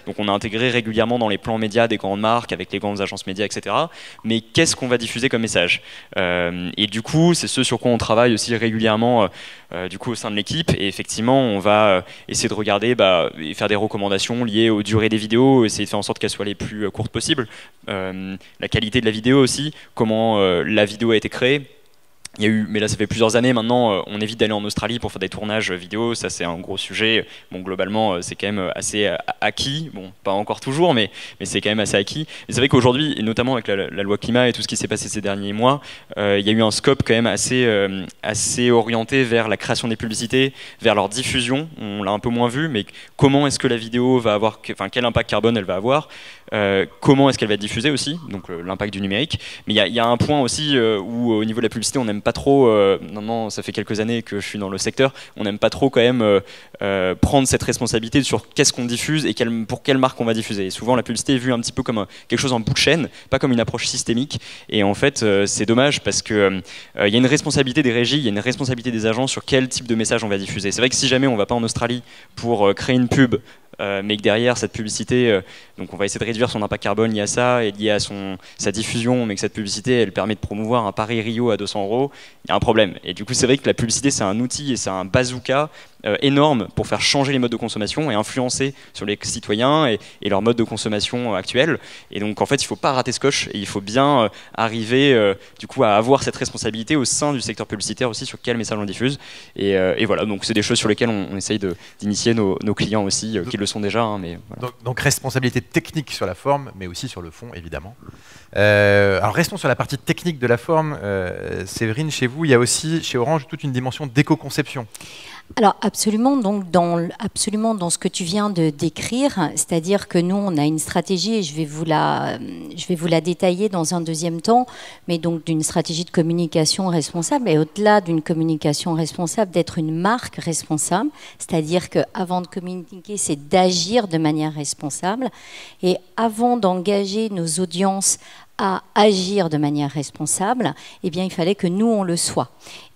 Donc on a intégré régulièrement dans les plans médias des grandes marques avec les grandes agences médias, etc. Mais qu'est-ce qu'on va diffuser comme message? Et du coup, c'est ce sur quoi on travaille aussi régulièrement du coup, au sein de l'équipe. Et effectivement, on va essayer de regarder et faire des recommandations liées aux durées des vidéos, essayer de faire en sorte qu'elles soient les plus courtes possibles. La qualité de la vidéo aussi, comment la vidéo a été créée. Il y a eu, mais là ça fait plusieurs années maintenant, on évite d'aller en Australie pour faire des tournages vidéo, ça c'est un gros sujet. Bon, globalement c'est quand même assez acquis, bon pas encore toujours, mais c'est quand même assez acquis. Mais c'est vrai qu'aujourd'hui, et notamment avec la loi climat et tout ce qui s'est passé ces derniers mois, il y a eu un scope quand même assez orienté vers la création des publicités, vers leur diffusion. On l'a un peu moins vu, mais comment est-ce que la vidéo va avoir, enfin quel impact carbone elle va avoir, comment est-ce qu'elle va être diffusée aussi, donc l'impact du numérique. Mais il y a un point aussi où au niveau de la publicité, on n'aime pas trop, maintenant ça fait quelques années que je suis dans le secteur, on n'aime pas trop quand même prendre cette responsabilité sur qu'est-ce qu'on diffuse et pour quelle marque on va diffuser. Et souvent la publicité est vue un petit peu comme quelque chose en bout de chaîne, pas comme une approche systémique. Et en fait c'est dommage parce que il y a une responsabilité des régies, il y a une responsabilité des agents sur quel type de message on va diffuser. C'est vrai que si jamais on va pas en Australie pour créer une pub, mais que derrière cette publicité, donc on va essayer de réduire son impact carbone lié à ça et lié à sa diffusion, mais que cette publicité elle permet de promouvoir un Paris-Rio à 200 €, il y a un problème. Et du coup c'est vrai que la publicité c'est un outil et c'est un bazooka énorme pour faire changer les modes de consommation et influencer sur les citoyens et leur mode de consommation actuel. Et donc en fait il ne faut pas rater ce coche et il faut bien arriver du coup à avoir cette responsabilité au sein du secteur publicitaire aussi sur quel message on diffuse. Et voilà, donc c'est des choses sur lesquelles on essaye d'initier nos clients aussi, qui le sont déjà. Hein, mais voilà. Donc responsabilité technique sur la forme, mais aussi sur le fond évidemment. Alors restons sur la partie technique de la forme. Séverine, chez vous, il y a aussi chez Orange toute une dimension d'éco-conception. Alors absolument. Donc, absolument dans ce que tu viens de décrire, c'est-à-dire que nous, on a une stratégie, et je vais vous la détailler dans un deuxième temps, mais donc d'une stratégie de communication responsable, et au-delà d'une communication responsable, d'être une marque responsable, c'est-à-dire qu'avant de communiquer, c'est d'agir de manière responsable, et avant d'engager nos audiences à agir de manière responsable, eh bien, il fallait que nous, on le soit.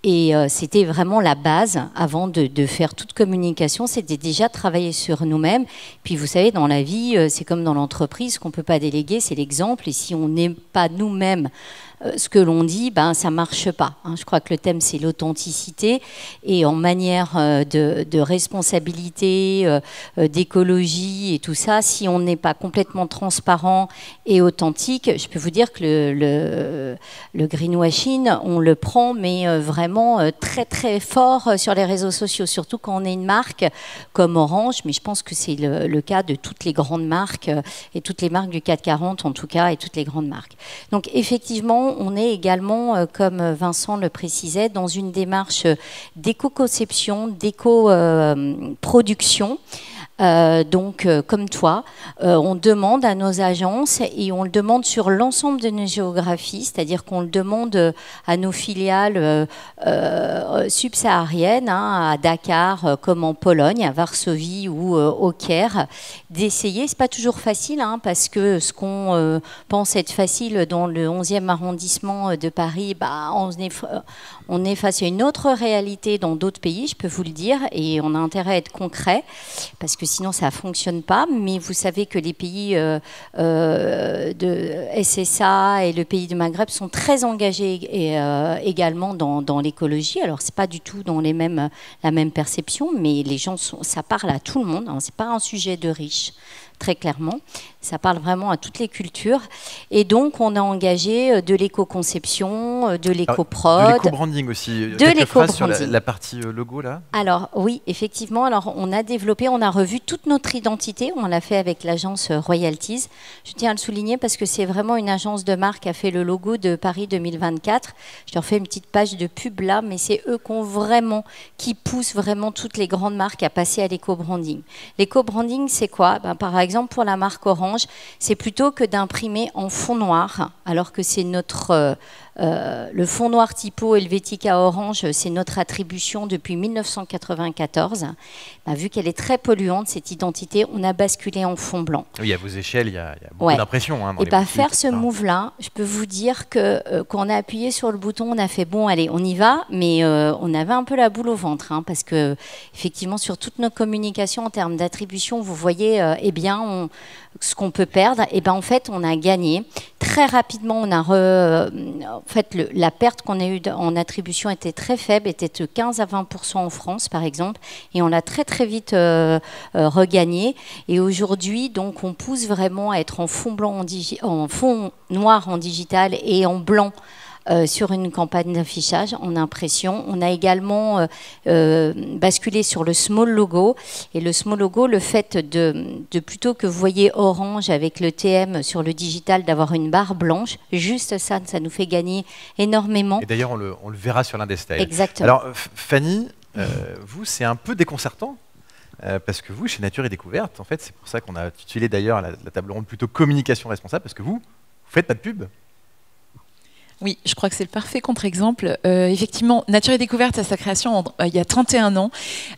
Et c'était vraiment la base, avant de faire toute communication, c'était déjà travailler sur nous-mêmes. Puis vous savez, dans la vie, c'est comme dans l'entreprise, ce qu'on ne peut pas déléguer, c'est l'exemple. Et si on n'est pas nous-mêmes ce que l'on dit, ben, ça ne marche pas. Hein. Je crois que le thème, c'est l'authenticité. Et en manière de responsabilité, d'écologie et tout ça, si on n'est pas complètement transparent et authentique, je peux vous dire que le greenwashing, on le prend, mais vraiment très très fort sur les réseaux sociaux, surtout quand on est une marque comme Orange, mais je pense que c'est le cas de toutes les grandes marques, et toutes les marques du CAC 40 en tout cas, et toutes les grandes marques. Donc effectivement, on est également, comme Vincent le précisait, dans une démarche d'éco-conception, d'éco-production. Donc, comme toi, on demande à nos agences, et on le demande sur l'ensemble de nos géographies, c'est-à-dire qu'on le demande à nos filiales subsahariennes, hein, à Dakar, comme en Pologne, à Varsovie ou au Caire, d'essayer. C'est pas toujours facile, hein, parce que ce qu'on pense être facile dans le 11e arrondissement de Paris, bah, on est face à une autre réalité dans d'autres pays, je peux vous le dire, et on a intérêt à être concret, parce que sinon ça ne fonctionne pas. Mais vous savez que les pays de SSA et le pays du Maghreb sont très engagés également dans l'écologie. Alors ce n'est pas du tout dans la même perception, mais les gens ça parle à tout le monde, hein. Ce n'est pas un sujet de riches, très clairement. Ça parle vraiment à toutes les cultures. Et donc, on a engagé de l'éco-conception, de l'éco-prod. De l'éco-branding aussi. De l'éco-branding. Sur la partie logo, là. Alors, oui, effectivement. Alors, on a revu toute notre identité. On l'a fait avec l'agence Royalties. Je tiens à le souligner parce que c'est vraiment une agence de marque qui a fait le logo de Paris 2024. Je leur fais une petite page de pub là, mais c'est eux qui poussent vraiment toutes les grandes marques à passer à l'éco-branding. L'éco-branding, c'est quoi? Ben, par exemple, pour la marque Orange, c'est plutôt que d'imprimer en fond noir, alors que c'est notre le fond noir typo Helvetica Orange, c'est notre attribution depuis 1994. Ben, vu qu'elle est très polluante, cette identité, on a basculé en fond blanc. Oui, à vos échelles, il y a beaucoup d'impression. Hein, et ben, faire ce move-là, je peux vous dire que quand on a appuyé sur le bouton, on a fait bon, allez, on y va, mais on avait un peu la boule au ventre, hein, parce que effectivement, sur toutes nos communications en termes d'attribution, vous voyez, ce qu'on peut perdre, et ben en fait, on a gagné. Très rapidement, la perte qu'on a eue en attribution était très faible, était de 15 à 20% en France, par exemple, et on l'a très très vite regagné. Et aujourd'hui, donc, on pousse vraiment à être en fond noir en digital et en blanc. Sur une campagne d'affichage en impression. On a également basculé sur le small logo. Et le small logo, le fait de plutôt que vous voyez Orange avec le TM sur le digital, d'avoir une barre blanche, juste ça nous fait gagner énormément. Et d'ailleurs, on le verra sur l'un des slides. Exactement. Alors, Fanny, vous, c'est un peu déconcertant. Parce que vous, chez Nature et Découverte, en fait, c'est pour ça qu'on a intitulé d'ailleurs la table ronde plutôt communication responsable, parce que vous faites pas de pub. Oui, je crois que c'est le parfait contre-exemple. Effectivement, Nature et Découverte, à sa création, il y a 31 ans,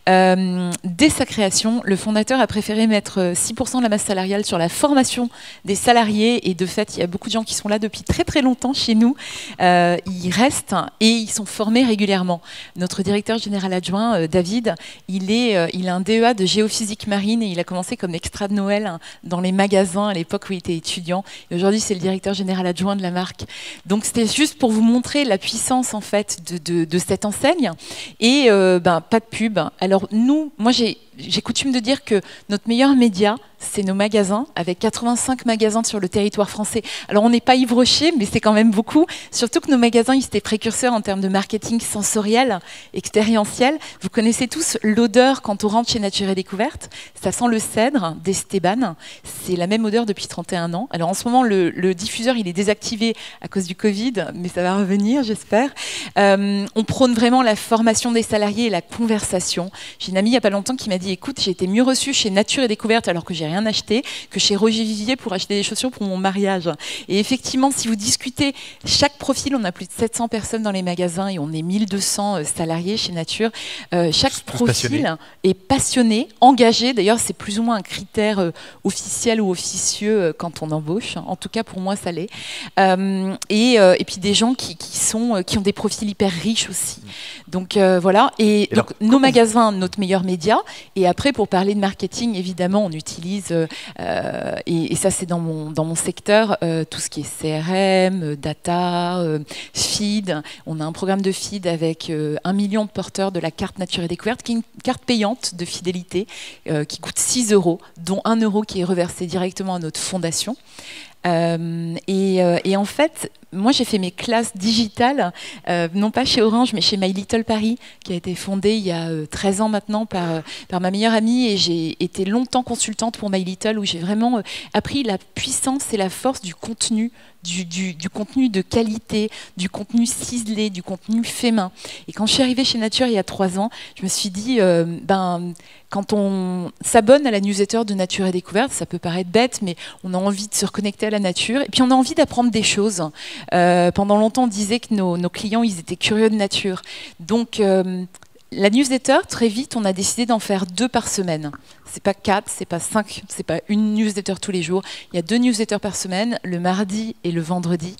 dès sa création, le fondateur a préféré mettre 6% de la masse salariale sur la formation des salariés. Et de fait, il y a beaucoup de gens qui sont là depuis très très longtemps chez nous. Ils restent et ils sont formés régulièrement. Notre directeur général adjoint, David, il a un DEA de géophysique marine et il a commencé comme extra de Noël dans les magasins à l'époque où il était étudiant. Et aujourd'hui, c'est le directeur général adjoint de la marque. Donc, c'était juste pour vous montrer la puissance en fait de cette enseigne et pas de pub. Alors moi j'ai j'ai coutume de dire que notre meilleur média, c'est nos magasins, avec 85 magasins sur le territoire français. Alors on n'est pas Yves Rocher, mais c'est quand même beaucoup. Surtout que nos magasins, ils étaient précurseurs en termes de marketing sensoriel, expérientiel. Vous connaissez tous l'odeur quand on rentre chez Nature et Découverte. Ça sent le cèdre d'Esteban. C'est la même odeur depuis 31 ans. Alors en ce moment, le diffuseur, il est désactivé à cause du Covid, mais ça va revenir, j'espère. On prône vraiment la formation des salariés et la conversation. J'ai une amie il n'y a pas longtemps qui m'a dit, écoute, j'ai été mieux reçue chez Nature et Découverte alors que j'ai rien acheté que chez Roger Vivier pour acheter des chaussures pour mon mariage. Et effectivement, si vous discutez chaque profil, on a plus de 700 personnes dans les magasins et on est 1200 salariés chez Nature. Chaque profil est passionné, engagé. D'ailleurs, c'est plus ou moins un critère officiel ou officieux quand on embauche. En tout cas, pour moi, ça l'est. Et puis des gens qui ont des profils hyper riches aussi. Donc voilà. Et donc, nos magasins, notre meilleur média. Et après, pour parler de marketing, évidemment, on utilise, et ça c'est dans mon secteur, tout ce qui est CRM, data, feed. On a un programme de feed avec 1 million de porteurs de la carte Nature et Découverte, qui est une carte payante de fidélité qui coûte 6 €, dont 1 € qui est reversé directement à notre fondation. Et en fait, moi j'ai fait mes classes digitales, non pas chez Orange, mais chez My Little Paris, qui a été fondée il y a 13 ans maintenant par ma meilleure amie, et j'ai été longtemps consultante pour My Little, où j'ai vraiment appris la puissance et la force du contenu, du contenu de qualité, du contenu ciselé, du contenu fait main. Et quand je suis arrivée chez Nature il y a 3 ans, je me suis dit, quand on s'abonne à la newsletter de Nature et Découverte, ça peut paraître bête, mais on a envie de se reconnecter à la nature, et puis on a envie d'apprendre des choses. Pendant longtemps, on disait que nos clients, ils étaient curieux de nature. Donc, la newsletter, très vite, on a décidé d'en faire 2 par semaine. C'est pas 4, c'est pas 5, c'est pas une newsletter tous les jours. Il y a 2 newsletters par semaine, le mardi et le vendredi.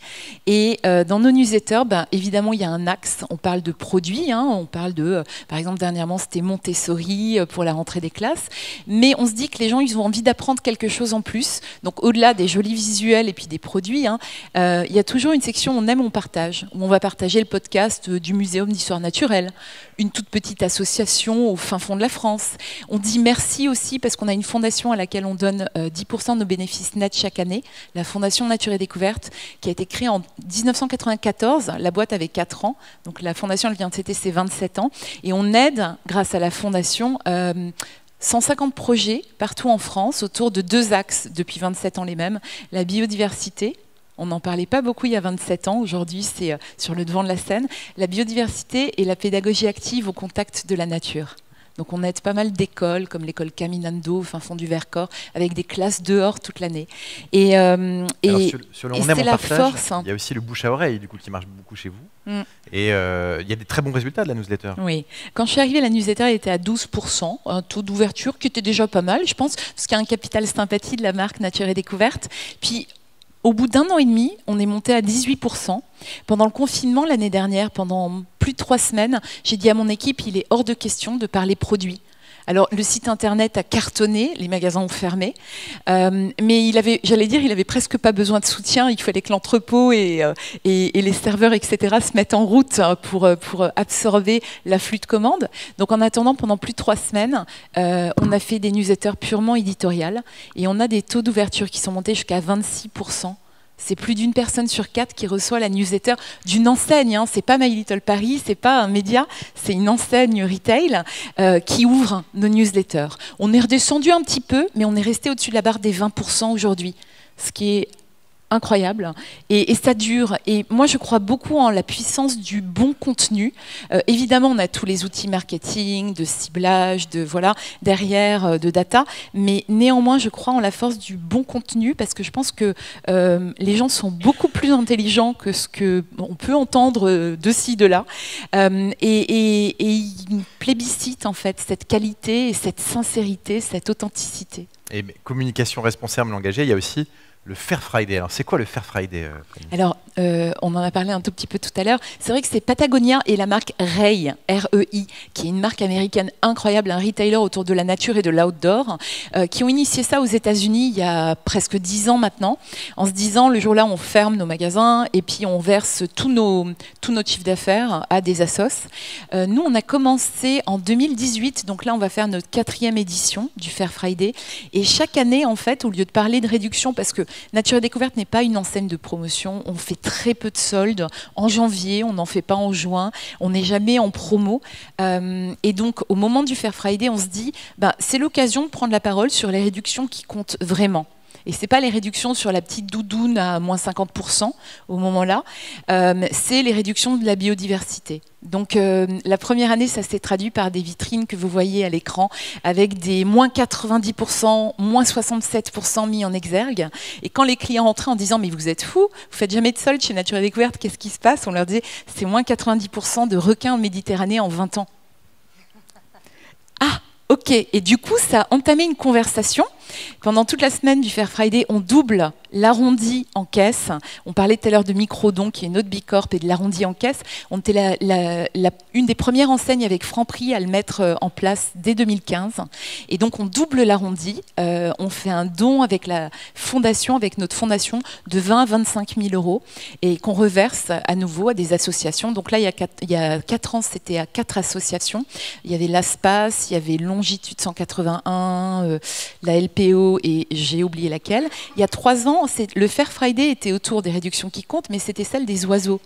Et dans nos newsletters, évidemment, il y a un axe. On parle de produits, on parle de, par exemple, dernièrement, c'était Montessori pour la rentrée des classes. Mais on se dit que les gens, ils ont envie d'apprendre quelque chose en plus. Donc, au-delà des jolis visuels et puis des produits, il y a toujours une section on aime, on partage, où on va partager le podcast du Muséum d'Histoire Naturelle, une toute petite association au fin fond de la France. On dit merci aussi parce qu'on a une fondation à laquelle on donne 10% de nos bénéfices nets chaque année, la Fondation Nature et Découverte, qui a été créée en 1994. La boîte avait 4 ans, donc la fondation elle vient de fêter ses 27 ans. Et on aide, grâce à la fondation, 150 projets partout en France autour de 2 axes, depuis 27 ans les mêmes, la biodiversité. On n'en parlait pas beaucoup il y a 27 ans. Aujourd'hui, c'est sur le devant de la scène. La biodiversité et la pédagogie active au contact de la nature. Donc on aide pas mal d'écoles, comme l'école Caminando, au fin fond du Vercors, avec des classes dehors toute l'année. Et sur le on aime, on la partage, force. Il y a aussi le bouche à oreille, du coup, qui marche beaucoup chez vous. Et il y a des très bons résultats de la newsletter. Oui. Quand je suis arrivée, la newsletter elle était à 12%, un taux d'ouverture qui était déjà pas mal, je pense, parce qu'il y a un capital sympathie de la marque Nature et Découverte. Puis, au bout d'1 an et demi, on est monté à 18%. Pendant le confinement l'année dernière, pendant plus de 3 semaines, j'ai dit à mon équipe, il est hors de question de parler produits. Alors, le site internet a cartonné, les magasins ont fermé, mais j'allais dire, il avait presque pas besoin de soutien. Il fallait que l'entrepôt et les serveurs, etc., se mettent en route pour absorber l'afflux de commandes. Donc, en attendant, pendant plus de 3 semaines, on a fait des newsletters purement éditoriales et on a des taux d'ouverture qui sont montés jusqu'à 26%. C'est plus d'1 personne sur 4 qui reçoit la newsletter d'une enseigne. C'est pas My Little Paris, c'est pas un média, c'est une enseigne retail qui ouvre nos newsletters. On est redescendu un petit peu, mais on est resté au-dessus de la barre des 20% aujourd'hui, ce qui est incroyable. Et ça dure. Et moi, je crois beaucoup en la puissance du bon contenu. Évidemment, on a tous les outils marketing, de ciblage, derrière, de data. Mais néanmoins, je crois en la force du bon contenu parce que je pense que les gens sont beaucoup plus intelligents que ce qu'on peut entendre de ci, de là. Et ils plébiscitent en fait cette qualité, cette sincérité, cette authenticité. Et communication responsable, engagée, il y a aussi le Fair Friday. Alors, c'est quoi le Fair Friday ? Alors, on en a parlé un tout petit peu tout à l'heure. C'est vrai que c'est Patagonia et la marque Rei, R-E-I, qui est une marque américaine incroyable, un retailer autour de la nature et de l'outdoor, qui ont initié ça aux États-Unis il y a presque 10 ans maintenant, en se disant le jour-là on ferme nos magasins et puis on verse tous nos chiffres d'affaires à des assos. Nous on a commencé en 2018, donc là on va faire notre 4e édition du Fair Friday, et chaque année en fait, au lieu de parler de réduction, parce que Nature et Découverte n'est pas une enseigne de promotion, on fait très peu de soldes en janvier, on n'en fait pas en juin, on n'est jamais en promo, et donc au moment du Fair Friday on se dit c'est l'occasion de prendre la parole sur les réductions qui comptent vraiment. Et ce n'est pas les réductions sur la petite doudoune à moins 50% au moment-là, c'est les réductions de la biodiversité. Donc la première année, ça s'est traduit par des vitrines que vous voyez à l'écran avec des moins 90%, moins 67% mis en exergue. Et quand les clients entraient en disant « mais vous êtes fous, vous faites jamais de solde chez Nature et Découverte, qu'est-ce qui se passe ?» On leur disait « c'est moins 90% de requins en Méditerranée en 20 ans. » Ah, ok. Et du coup, ça a entamé une conversation. Pendant toute la semaine du Fair Friday, on double l'arrondi en caisse. On parlait tout à l'heure de Microdon, qui est notre Bicorp, et de l'arrondi en caisse. On était une des premières enseignes avec Franprix à le mettre en place dès 2015. Et donc, on double l'arrondi. On fait un don avec la fondation, avec notre fondation, de 20 à 25 000 euros et qu'on reverse à nouveau à des associations. Donc là, il y a 4 ans, c'était à 4 associations. Il y avait l'ASPAS, il y avait Longitude 181, la LPO, et j'ai oublié laquelle. Il y a 3 ans, le Fair Friday était autour des réductions qui comptent, mais c'était celle des oiseaux.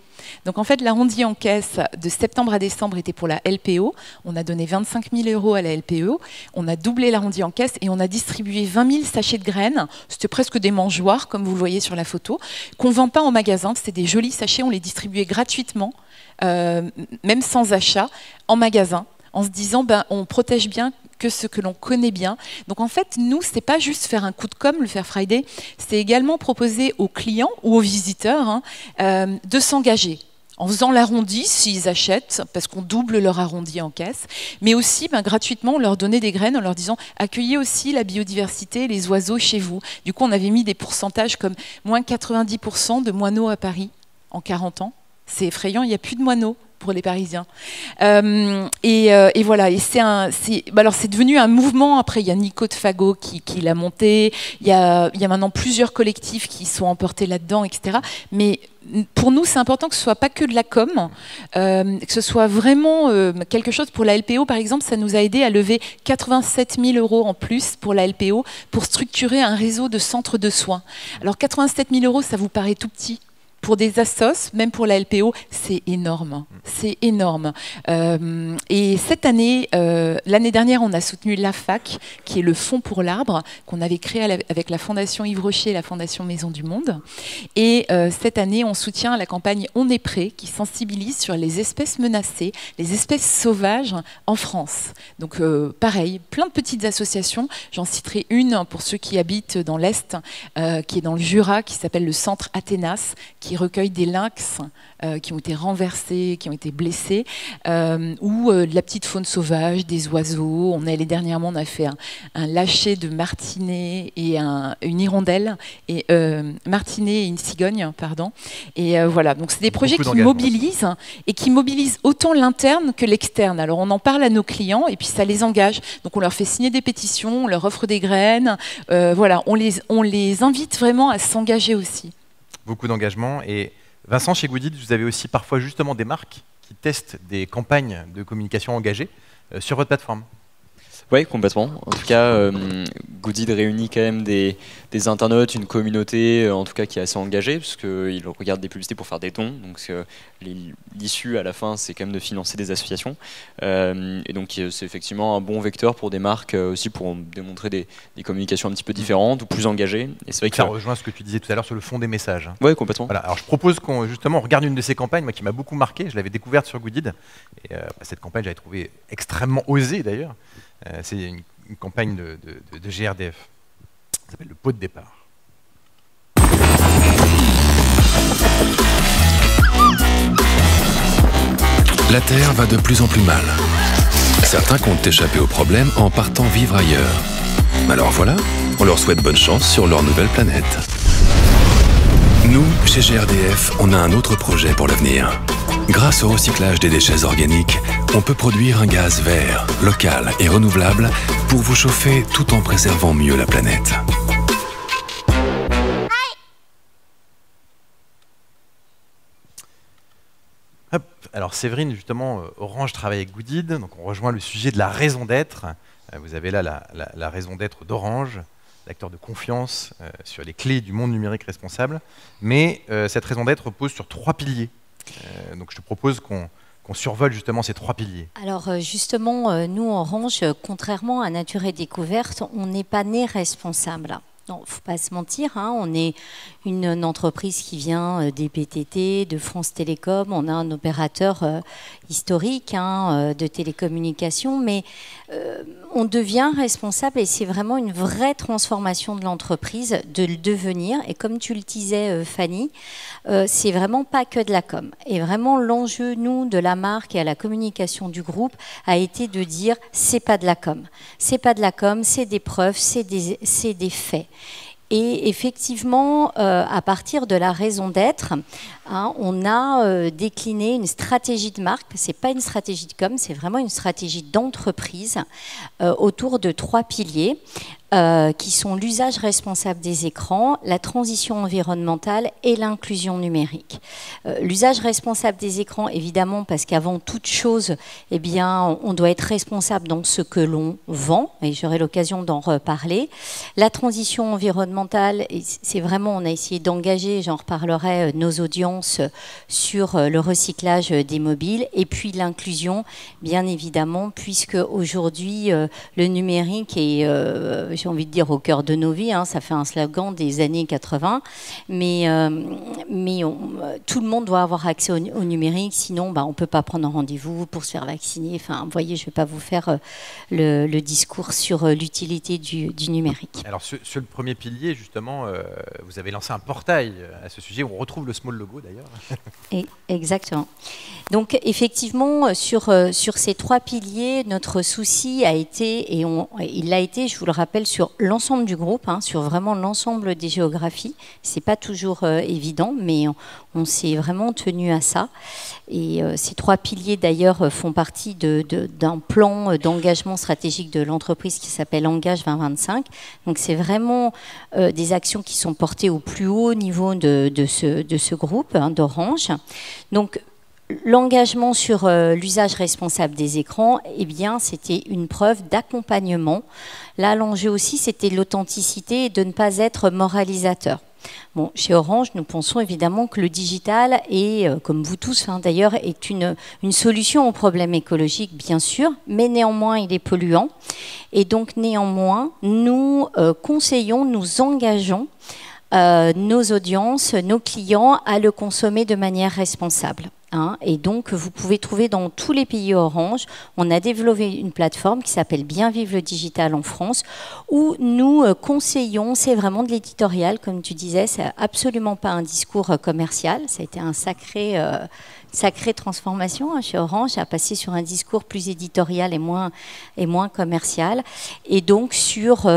Donc en fait, l'arrondi en caisse de septembre à décembre était pour la LPO. On a donné 25 000 euros à la LPO. On a doublé l'arrondi en caisse et on a distribué 20 000 sachets de graines. C'était presque des mangeoires, comme vous le voyez sur la photo, qu'on ne vend pas en magasin. C'était des jolis sachets, on les distribuait gratuitement, même sans achat, en magasin, en se disant on protège bien que ce que l'on connaît bien. Donc en fait, nous, c'est pas juste faire un coup de com', le Fair Friday, c'est également proposer aux clients ou aux visiteurs de s'engager en faisant l'arrondi s'ils achètent, parce qu'on double leur arrondi en caisse, mais aussi gratuitement, on leur donnait des graines en leur disant accueillez aussi la biodiversité, les oiseaux chez vous. Du coup, on avait mis des pourcentages comme moins 90% de moineaux à Paris en 40 ans. C'est effrayant, il n'y a plus de moineaux pour les Parisiens. Et voilà, et alors c'est devenu un mouvement. Après, il y a Nico de Fago qui l'a monté, il y a maintenant plusieurs collectifs qui sont emportés là-dedans, etc. Mais pour nous, c'est important que ce ne soit pas que de la com, que ce soit vraiment quelque chose. Pour la LPO, par exemple, ça nous a aidé à lever 87 000 euros en plus pour la LPO, pour structurer un réseau de centres de soins. Alors 87 000 euros, ça vous paraît tout petit. Pour des assos, même pour la LPO, c'est énorme. C'est énorme. Et cette année, l'année dernière, on a soutenu l'AFAC, qui est le Fonds pour l'arbre, qu'on avait créé avec la Fondation Yves Rocher et la Fondation Maison du Monde. Et cette année, on soutient la campagne On est prêt, qui sensibilise sur les espèces menacées, les espèces sauvages en France. Donc pareil, plein de petites associations. J'en citerai une pour ceux qui habitent dans l'Est, qui est dans le Jura, qui s'appelle le Centre Athénas, qui recueille des lynx qui ont été renversés, qui ont été blessés, ou de la petite faune sauvage, des oiseaux. Dernièrement, on a fait un lâcher de martinet et une hirondelle, et martinet et une cigogne, pardon. Et voilà, donc c'est des projets qui mobilisent, et qui mobilisent autant l'interne que l'externe. Alors on en parle à nos clients, et puis ça les engage. Donc on leur fait signer des pétitions, on leur offre des graines. Voilà, on les invite vraiment à s'engager aussi. Beaucoup d'engagement. Et Vincent, chez Goodit, vous avez aussi parfois justement des marques qui testent des campagnes de communication engagées sur votre plateforme. Oui, complètement. En tout cas, Goodit réunit quand même des internautes, une communauté, en tout cas qui est assez engagée, parce qu'ils regardent des publicités pour faire des dons. Donc l'issue à la fin, c'est quand même de financer des associations. Et donc c'est effectivement un bon vecteur pour des marques aussi pour démontrer des communications un petit peu différentes ou plus engagées. Et c'est vrai que ça rejoint ce que tu disais tout à l'heure sur le fond des messages. Oui, complètement. Voilà. Alors je propose qu'on regarde une de ces campagnes, moi qui m'a beaucoup marqué. Je l'avais découverte sur Goodit. Et cette campagne, j'avais trouvé extrêmement osée d'ailleurs. C'est une campagne de GRDF. Ça s'appelle le pot de départ. La Terre va de plus en plus mal. Certains comptent échapper aux problèmes en partant vivre ailleurs. Alors voilà, on leur souhaite bonne chance sur leur nouvelle planète. Nous, Chez GRDF, on a un autre projet pour l'avenir. Grâce au recyclage des déchets organiques, on peut produire un gaz vert, local et renouvelable pour vous chauffer tout en préservant mieux la planète. Hop. Alors Séverine, justement, Orange travaille avec Goodid, donc on rejoint le sujet de la raison d'être. Vous avez là la raison d'être d'Orange, l'acteur de confiance sur les clés du monde numérique responsable. Mais cette raison d'être repose sur 3 piliers. Donc je te propose qu'on survole justement ces 3 piliers. Alors justement, nous, Orange, contrairement à Nature et Découverte, on n'est pas né responsable. Non, faut pas se mentir, hein, on est une entreprise qui vient des PTT, de France Télécom, on a un opérateur historique de télécommunications, mais on devient responsable et c'est vraiment une vraie transformation de l'entreprise de le devenir. Et comme tu le disais, Fanny, c'est vraiment pas que de la com. Et vraiment l'enjeu, nous, de la marque et à la communication du groupe, a été de dire c'est pas de la com. C'est pas de la com, c'est des preuves, c'est des faits. Et effectivement, à partir de la raison d'être, on a décliné une stratégie de marque. C'est pas une stratégie de com, c'est vraiment une stratégie d'entreprise autour de 3 piliers. Qui sont l'usage responsable des écrans, la transition environnementale et l'inclusion numérique. L'usage responsable des écrans, évidemment, parce qu'avant toute chose, eh bien, on doit être responsable dans ce que l'on vend, et j'aurai l'occasion d'en reparler. La transition environnementale, c'est vraiment, on a essayé d'engager, j'en reparlerai, nos audiences sur le recyclage des mobiles, et puis l'inclusion, bien évidemment, puisque aujourd'hui, le numérique est j'ai envie de dire au cœur de nos vies, ça fait un slogan des années 80, mais tout le monde doit avoir accès au numérique, sinon on ne peut pas prendre un rendez-vous pour se faire vacciner. Enfin, vous voyez, je ne vais pas vous faire le discours sur l'utilité du numérique. Alors sur le premier pilier, justement, vous avez lancé un portail à ce sujet, où on retrouve le small logo d'ailleurs. Exactement. Donc effectivement, sur ces 3 piliers, notre souci a été, et il l'a été, je vous le rappelle, sur l'ensemble du groupe, sur vraiment l'ensemble des géographies. C'est pas toujours évident, mais on s'est vraiment tenu à ça. Et ces 3 piliers, d'ailleurs, font partie d'un plan d'engagement stratégique de l'entreprise qui s'appelle Engage 2025. Donc c'est vraiment des actions qui sont portées au plus haut niveau de ce groupe d'Orange. Donc l'engagement sur l'usage responsable des écrans, eh bien, c'était une preuve d'accompagnement. Là, l'enjeu aussi, c'était l'authenticité et de ne pas être moralisateur. Bon, chez Orange, nous pensons évidemment que le digital, est, comme vous tous d'ailleurs, est une solution aux problèmes écologiques, bien sûr, mais néanmoins, il est polluant. Et donc, néanmoins, nous conseillons, nous engageons nos audiences, nos clients à le consommer de manière responsable. Et donc, vous pouvez trouver dans tous les pays Orange, on a développé une plateforme qui s'appelle Bien Vivre le Digital en France, où nous conseillons, c'est vraiment de l'éditorial, comme tu disais, c'est absolument pas un discours commercial, ça a été un sacrée transformation chez Orange, à passer sur un discours plus éditorial et moins commercial. Et donc sur,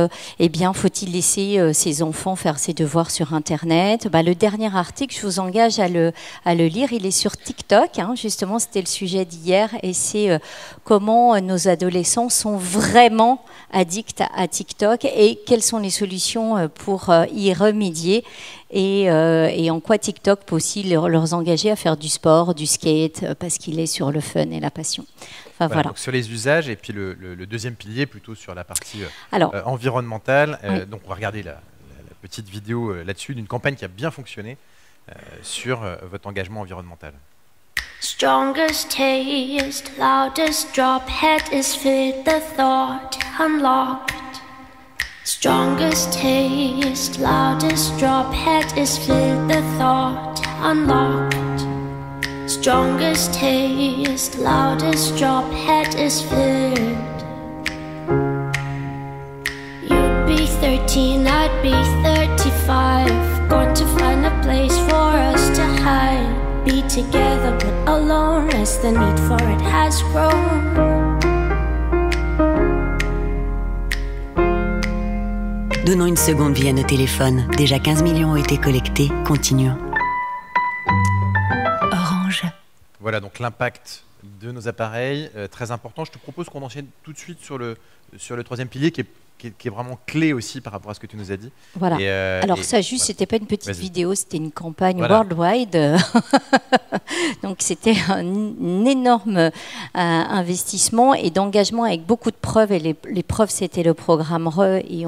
faut-il laisser ses enfants faire ses devoirs sur Internet? Le dernier article, je vous engage à le lire, il est sur TikTok, justement, c'était le sujet d'hier, et c'est comment nos adolescents sont vraiment addicts à TikTok et quelles sont les solutions pour y remédier. Et en quoi TikTok peut aussi leur engager à faire du sport, du skate, parce qu'il est sur le fun et la passion. Enfin, voilà. Donc sur les usages, et puis le deuxième pilier plutôt sur la partie environnementale. Donc on va regarder la petite vidéo là-dessus d'une campagne qui a bien fonctionné sur votre engagement environnemental. Strongest taste, loudest drop, head is fit, the thought unlocked. Strongest taste, loudest drop, head is filled, the thought unlocked. Strongest taste, loudest drop, head is filled. You'd be 13, I'd be 35. Going to find a place for us to hide. Be together but alone as the need for it has grown. Donnons une seconde vie à nos téléphones. Déjà 15 millions ont été collectés. Continuons. Voilà, donc l'impact de nos appareils, très important. Je te propose qu'on enchaîne tout de suite sur le troisième pilier qui est vraiment clé aussi par rapport à ce que tu nous as dit. Voilà. Alors ça, juste, c'était pas une petite vidéo, c'était une campagne worldwide. Donc c'était un énorme investissement et d'engagement avec beaucoup de preuves. Et les preuves, c'était le programme RE. Et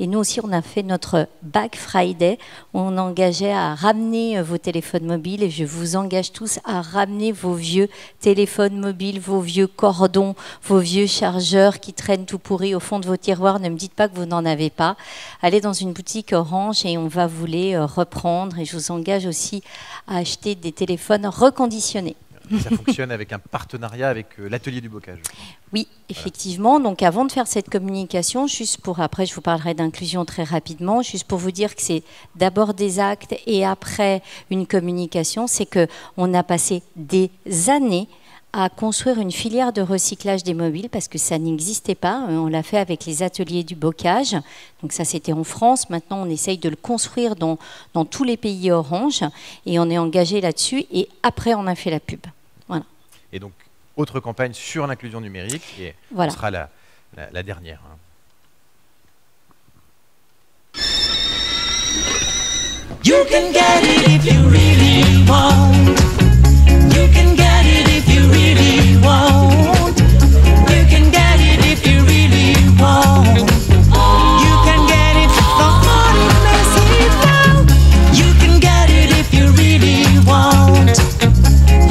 nous aussi, on a fait notre Black Friday. On engageait à ramener vos téléphones mobiles. Et je vous engage tous à ramener vos vieux téléphones mobiles, vos vieux cordons, vos vieux chargeurs qui traînent tout pourris au fond de vos tiroirs. Ne me dites pas que vous n'en avez pas. Allez dans une boutique Orange et on va vous les reprendre. Et je vous engage aussi à acheter des téléphones reconditionnés. Ça fonctionne avec un partenariat avec l'atelier du bocage. Oui, effectivement. Donc avant de faire cette communication, juste pour, après je vous parlerai d'inclusion très rapidement, juste pour vous dire que c'est d'abord des actes et après une communication, c'est qu'on a passé des années à construire une filière de recyclage des mobiles parce que ça n'existait pas. On l'a fait avec les ateliers du bocage. Donc ça, c'était en France. Maintenant, on essaye de le construire dans tous les pays Orange et on est engagé là-dessus. Et après, on a fait la pub. Voilà. Et donc, autre campagne sur l'inclusion numérique et voilà. Ce sera la dernière. You can get it if you really want. You can get it if you really want. You can get it if you really want. You can get it the funny messy down. You can get it if you really want.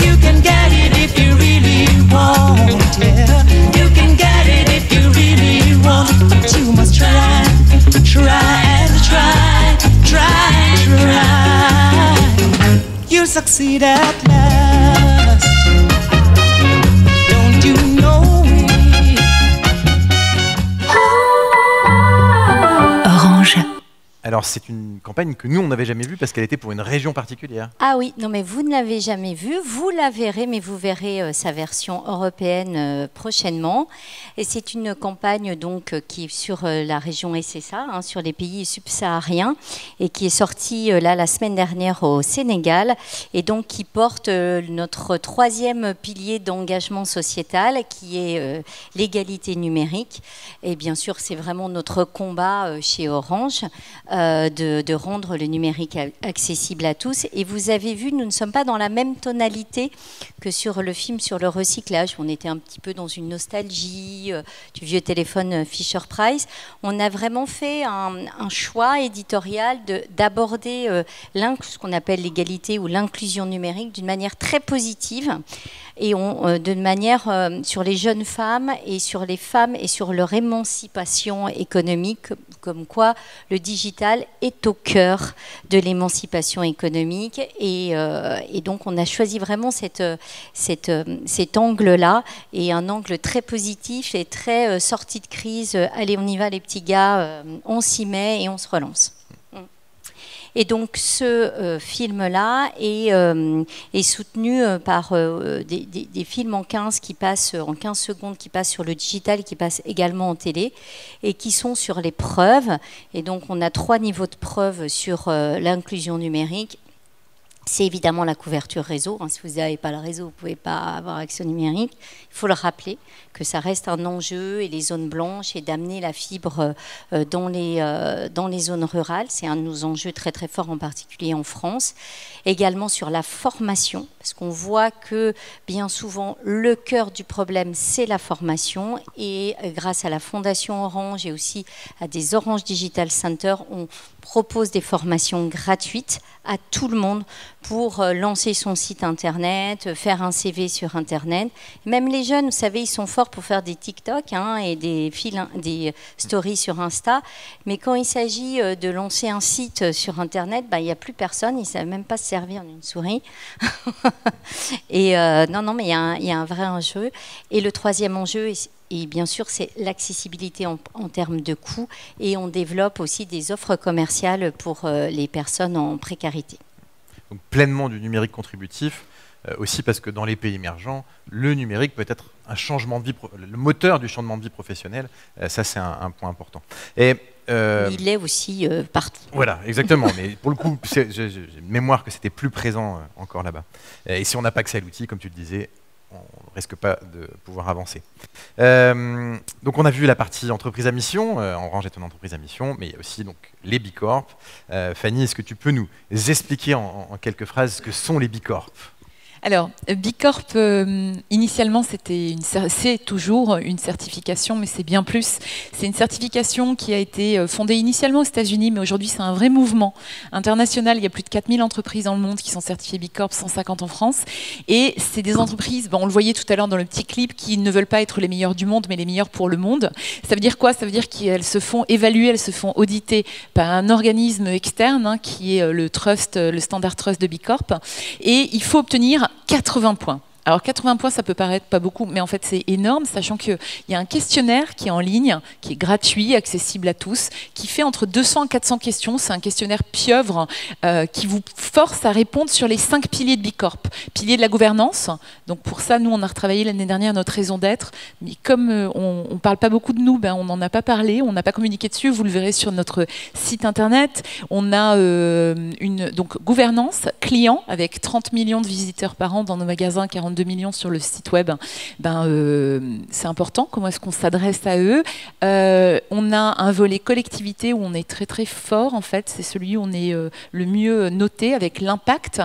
You can get it if you really want. Yeah. You can get it if you really want. But you must try, try and try, try, try. You'll succeed at last. Don't you know it? Orange. Alors, c'est une campagne que nous, on n'avait jamais vue parce qu'elle était pour une région particulière. Ah oui, non mais vous ne l'avez jamais vue, vous la verrez, mais vous verrez sa version européenne prochainement. Et c'est une campagne donc qui est sur la région SSA, hein, sur les pays subsahariens, et qui est sortie là la semaine dernière au Sénégal, et donc qui porte notre troisième pilier d'engagement sociétal, qui est l'égalité numérique. Et bien sûr, c'est vraiment notre combat chez Orange. De rendre le numérique accessible à tous. Et vous avez vu, nous ne sommes pas dans la même tonalité que sur le film sur le recyclage. On était un petit peu dans une nostalgie du vieux téléphone Fisher-Price. On a vraiment fait un choix éditorial d'aborder ce qu'on appelle l'égalité ou l'inclusion numérique d'une manière très positive et de manière sur les jeunes femmes et sur leur émancipation économique, comme quoi le digital est au cœur de l'émancipation économique et donc on a choisi vraiment cet angle-là et un angle très positif et très sortie de crise. Allez, on y va les petits gars, on s'y met et on se relance. Et donc ce film-là est soutenu par des films en 15 secondes qui passent sur le digital, qui passent également en télé et qui sont sur les preuves. Et donc on a 3 niveaux de preuves sur l'inclusion numérique. C'est évidemment la couverture réseau. Si vous n'avez pas le réseau, vous ne pouvez pas avoir accès au numérique. Il faut le rappeler que ça reste un enjeu et les zones blanches et d'amener la fibre dans les zones rurales. C'est un de nos enjeux très très forts, en particulier en France. Également sur la formation, parce qu'on voit que bien souvent le cœur du problème, c'est la formation. Et grâce à la Fondation Orange et aussi à des Orange Digital Center, on propose des formations gratuites à tout le monde pour lancer son site internet, faire un CV sur internet. Même les jeunes, vous savez, ils sont forts pour faire des TikTok et des stories sur Insta. Mais quand il s'agit de lancer un site sur internet, il n'y a plus personne, ils ne savent même pas se servir d'une souris. Et non, mais il y a un vrai enjeu. Et le troisième enjeu, et bien sûr, c'est l'accessibilité en termes de coûts. Et on développe aussi des offres commerciales pour les personnes en précarité. Donc pleinement du numérique contributif, aussi parce que dans les pays émergents, le numérique peut être un changement de vie, le moteur du changement de vie professionnel. Ça, c'est un point important. Et Il est aussi partout. Voilà, exactement. Mais pour le coup, j'ai une mémoire que c'était plus présent encore là-bas. Et si on n'a pas accès à l'outil, comme tu le disais, on ne risque pas de pouvoir avancer. Donc on a vu la partie entreprise à mission, Orange est une entreprise à mission, mais il y a aussi donc, les B Corp. Fanny, est-ce que tu peux nous expliquer en quelques phrases ce que sont les B Corp ? Alors, B Corp, initialement, c'est toujours une certification, mais c'est bien plus. C'est une certification qui a été fondée initialement aux États-Unis, mais aujourd'hui, c'est un vrai mouvement international. Il y a plus de 4000 entreprises dans le monde qui sont certifiées B Corp, 150 en France. Et c'est des entreprises, on le voyait tout à l'heure dans le petit clip, qui ne veulent pas être les meilleures du monde, mais les meilleures pour le monde. Ça veut dire quoi ? Ça veut dire qu'elles se font évaluer, elles se font auditer par un organisme externe, qui est le Trust, le Standard Trust de B Corp. Et il faut obtenir 80 points. Alors 80 points, ça peut paraître pas beaucoup, mais en fait c'est énorme, sachant qu'il y a un questionnaire qui est en ligne, qui est gratuit, accessible à tous, qui fait entre 200 et 400 questions. C'est un questionnaire pieuvre qui vous force à répondre sur les 5 piliers de B Corp. Pilier de la gouvernance, donc pour ça, nous on a retravaillé l'année dernière notre raison d'être, mais comme on ne parle pas beaucoup de nous, on n'en a pas parlé, on n'a pas communiqué dessus, vous le verrez sur notre site internet. On a donc gouvernance, client, avec 30 millions de visiteurs par an dans nos magasins, 42 millions sur le site web, c'est important, comment est-ce qu'on s'adresse à eux. On a un volet collectivité où on est très très fort en fait, c'est celui où on est le mieux noté avec l'impact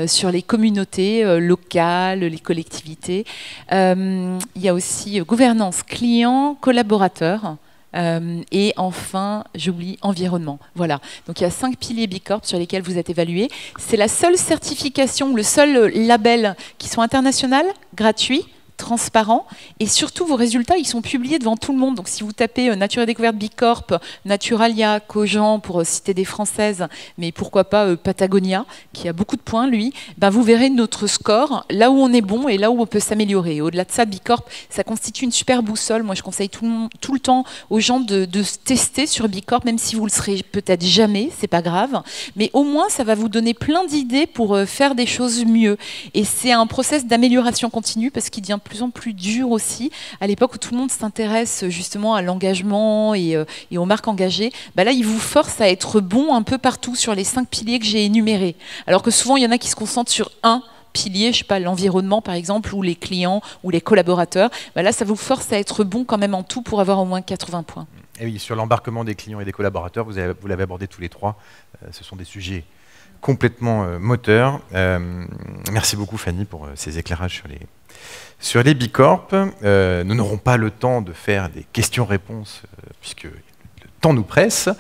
sur les communautés locales, les collectivités. Il y a aussi gouvernance client, collaborateur. Et enfin, j'oublie, environnement. Voilà. Donc il y a 5 piliers B Corp sur lesquels vous êtes évalués. C'est la seule certification, le seul label qui soit international, gratuit, transparent, et surtout vos résultats ils sont publiés devant tout le monde. Donc si vous tapez Nature et Découverte B Corp, Naturalia, Cogent pour citer des françaises, mais pourquoi pas Patagonia qui a beaucoup de points lui, vous verrez notre score, là où on est bon et là où on peut s'améliorer. Au-delà de ça, B Corp, ça constitue une super boussole. Moi je conseille tout le temps aux gens de se tester sur B Corp, même si vous le serez peut-être jamais, c'est pas grave, mais au moins ça va vous donner plein d'idées pour faire des choses mieux. Et c'est un process d'amélioration continue parce qu'il devient plus en plus dur aussi. À l'époque où tout le monde s'intéresse justement à l'engagement et aux marques engagées, là, il vous force à être bon un peu partout sur les 5 piliers que j'ai énumérés. Alors que souvent, il y en a qui se concentrent sur un pilier, je sais pas, l'environnement par exemple, ou les clients, ou les collaborateurs. Là, ça vous force à être bon quand même en tout pour avoir au moins 80 points. Et oui, sur l'embarquement des clients et des collaborateurs, vous l'avez abordé tous les trois. Ce sont des sujets complètement moteurs. Merci beaucoup Fanny pour ces éclairages sur les B Corp. Nous n'aurons pas le temps de faire des questions-réponses puisque le temps nous presse.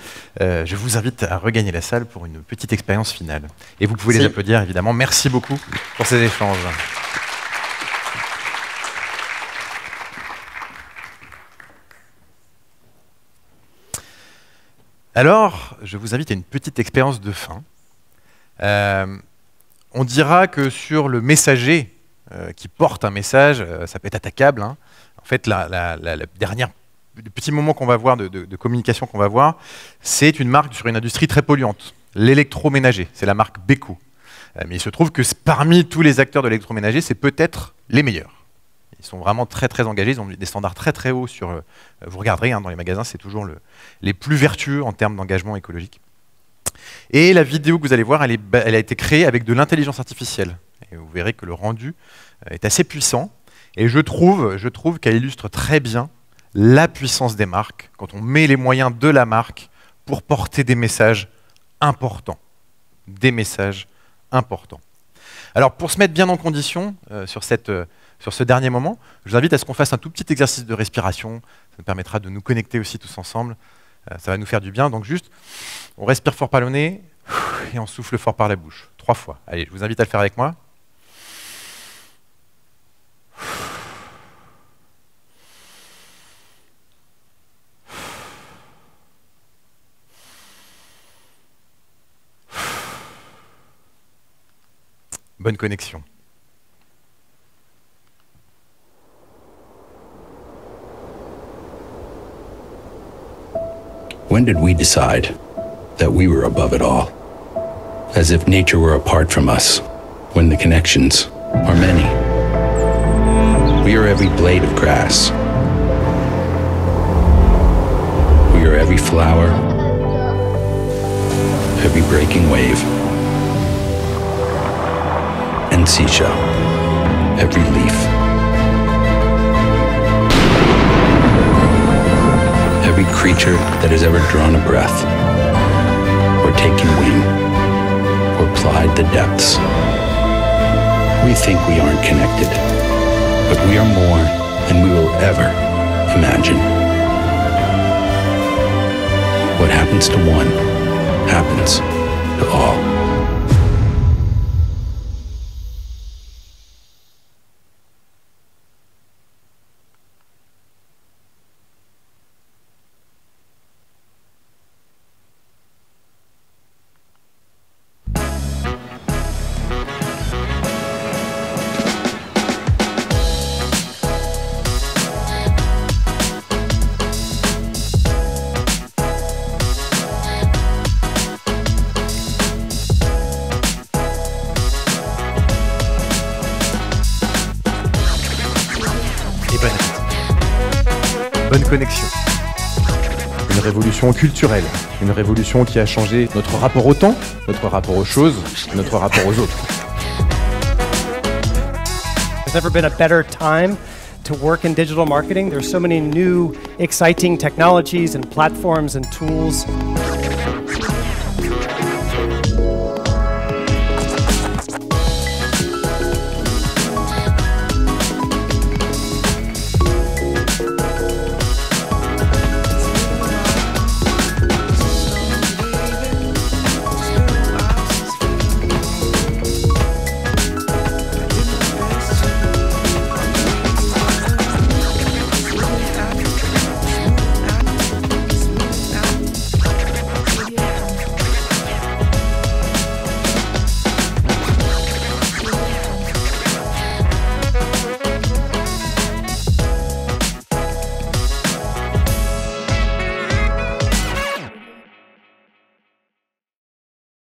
Je vous invite à regagner la salle pour une petite expérience finale. Et vous pouvez les applaudir évidemment. Merci beaucoup pour ces échanges. Alors, je vous invite à une petite expérience de fin. On dira que sur le messager qui porte un message, ça peut être attaquable. En fait, le petit moment qu'on va voir de communication qu'on va voir, c'est une marque sur une industrie très polluante, l'électroménager. C'est la marque Beko. Mais il se trouve que parmi tous les acteurs de l'électroménager, c'est peut-être les meilleurs. Ils sont vraiment très très engagés, ils ont des standards très très hauts sur. Vous regarderez dans les magasins, c'est toujours les plus vertueux en termes d'engagement écologique. Et la vidéo que vous allez voir, elle a été créée avec de l'intelligence artificielle. Et vous verrez que le rendu est assez puissant. Et je trouve qu'elle illustre très bien la puissance des marques quand on met les moyens de la marque pour porter des messages importants. Des messages importants. Alors pour se mettre bien en condition sur ce dernier moment, je vous invite à ce qu'on fasse un tout petit exercice de respiration. Ça nous permettra de nous connecter aussi tous ensemble. Ça va nous faire du bien. Donc juste, on respire fort par le nez et on souffle fort par la bouche. 3 fois. Allez, je vous invite à le faire avec moi. Bonne connexion. When did we decide that we were above it all? As if nature were apart from us, when the connections are many. We are every blade of grass. We are every every flower, every breaking wave, and seashell, every leaf. Every creature that has ever drawn a breath, or taken wing, or plied the depths. We think we aren't connected, but we are more than we will ever imagine. What happens to one happens to all. Bonne connexion. Une révolution culturelle, une révolution qui a changé notre rapport au temps, notre rapport aux choses, notre rapport aux autres. There's never been a better time to work in digital marketing. There's so many new exciting technologies and platforms and tools.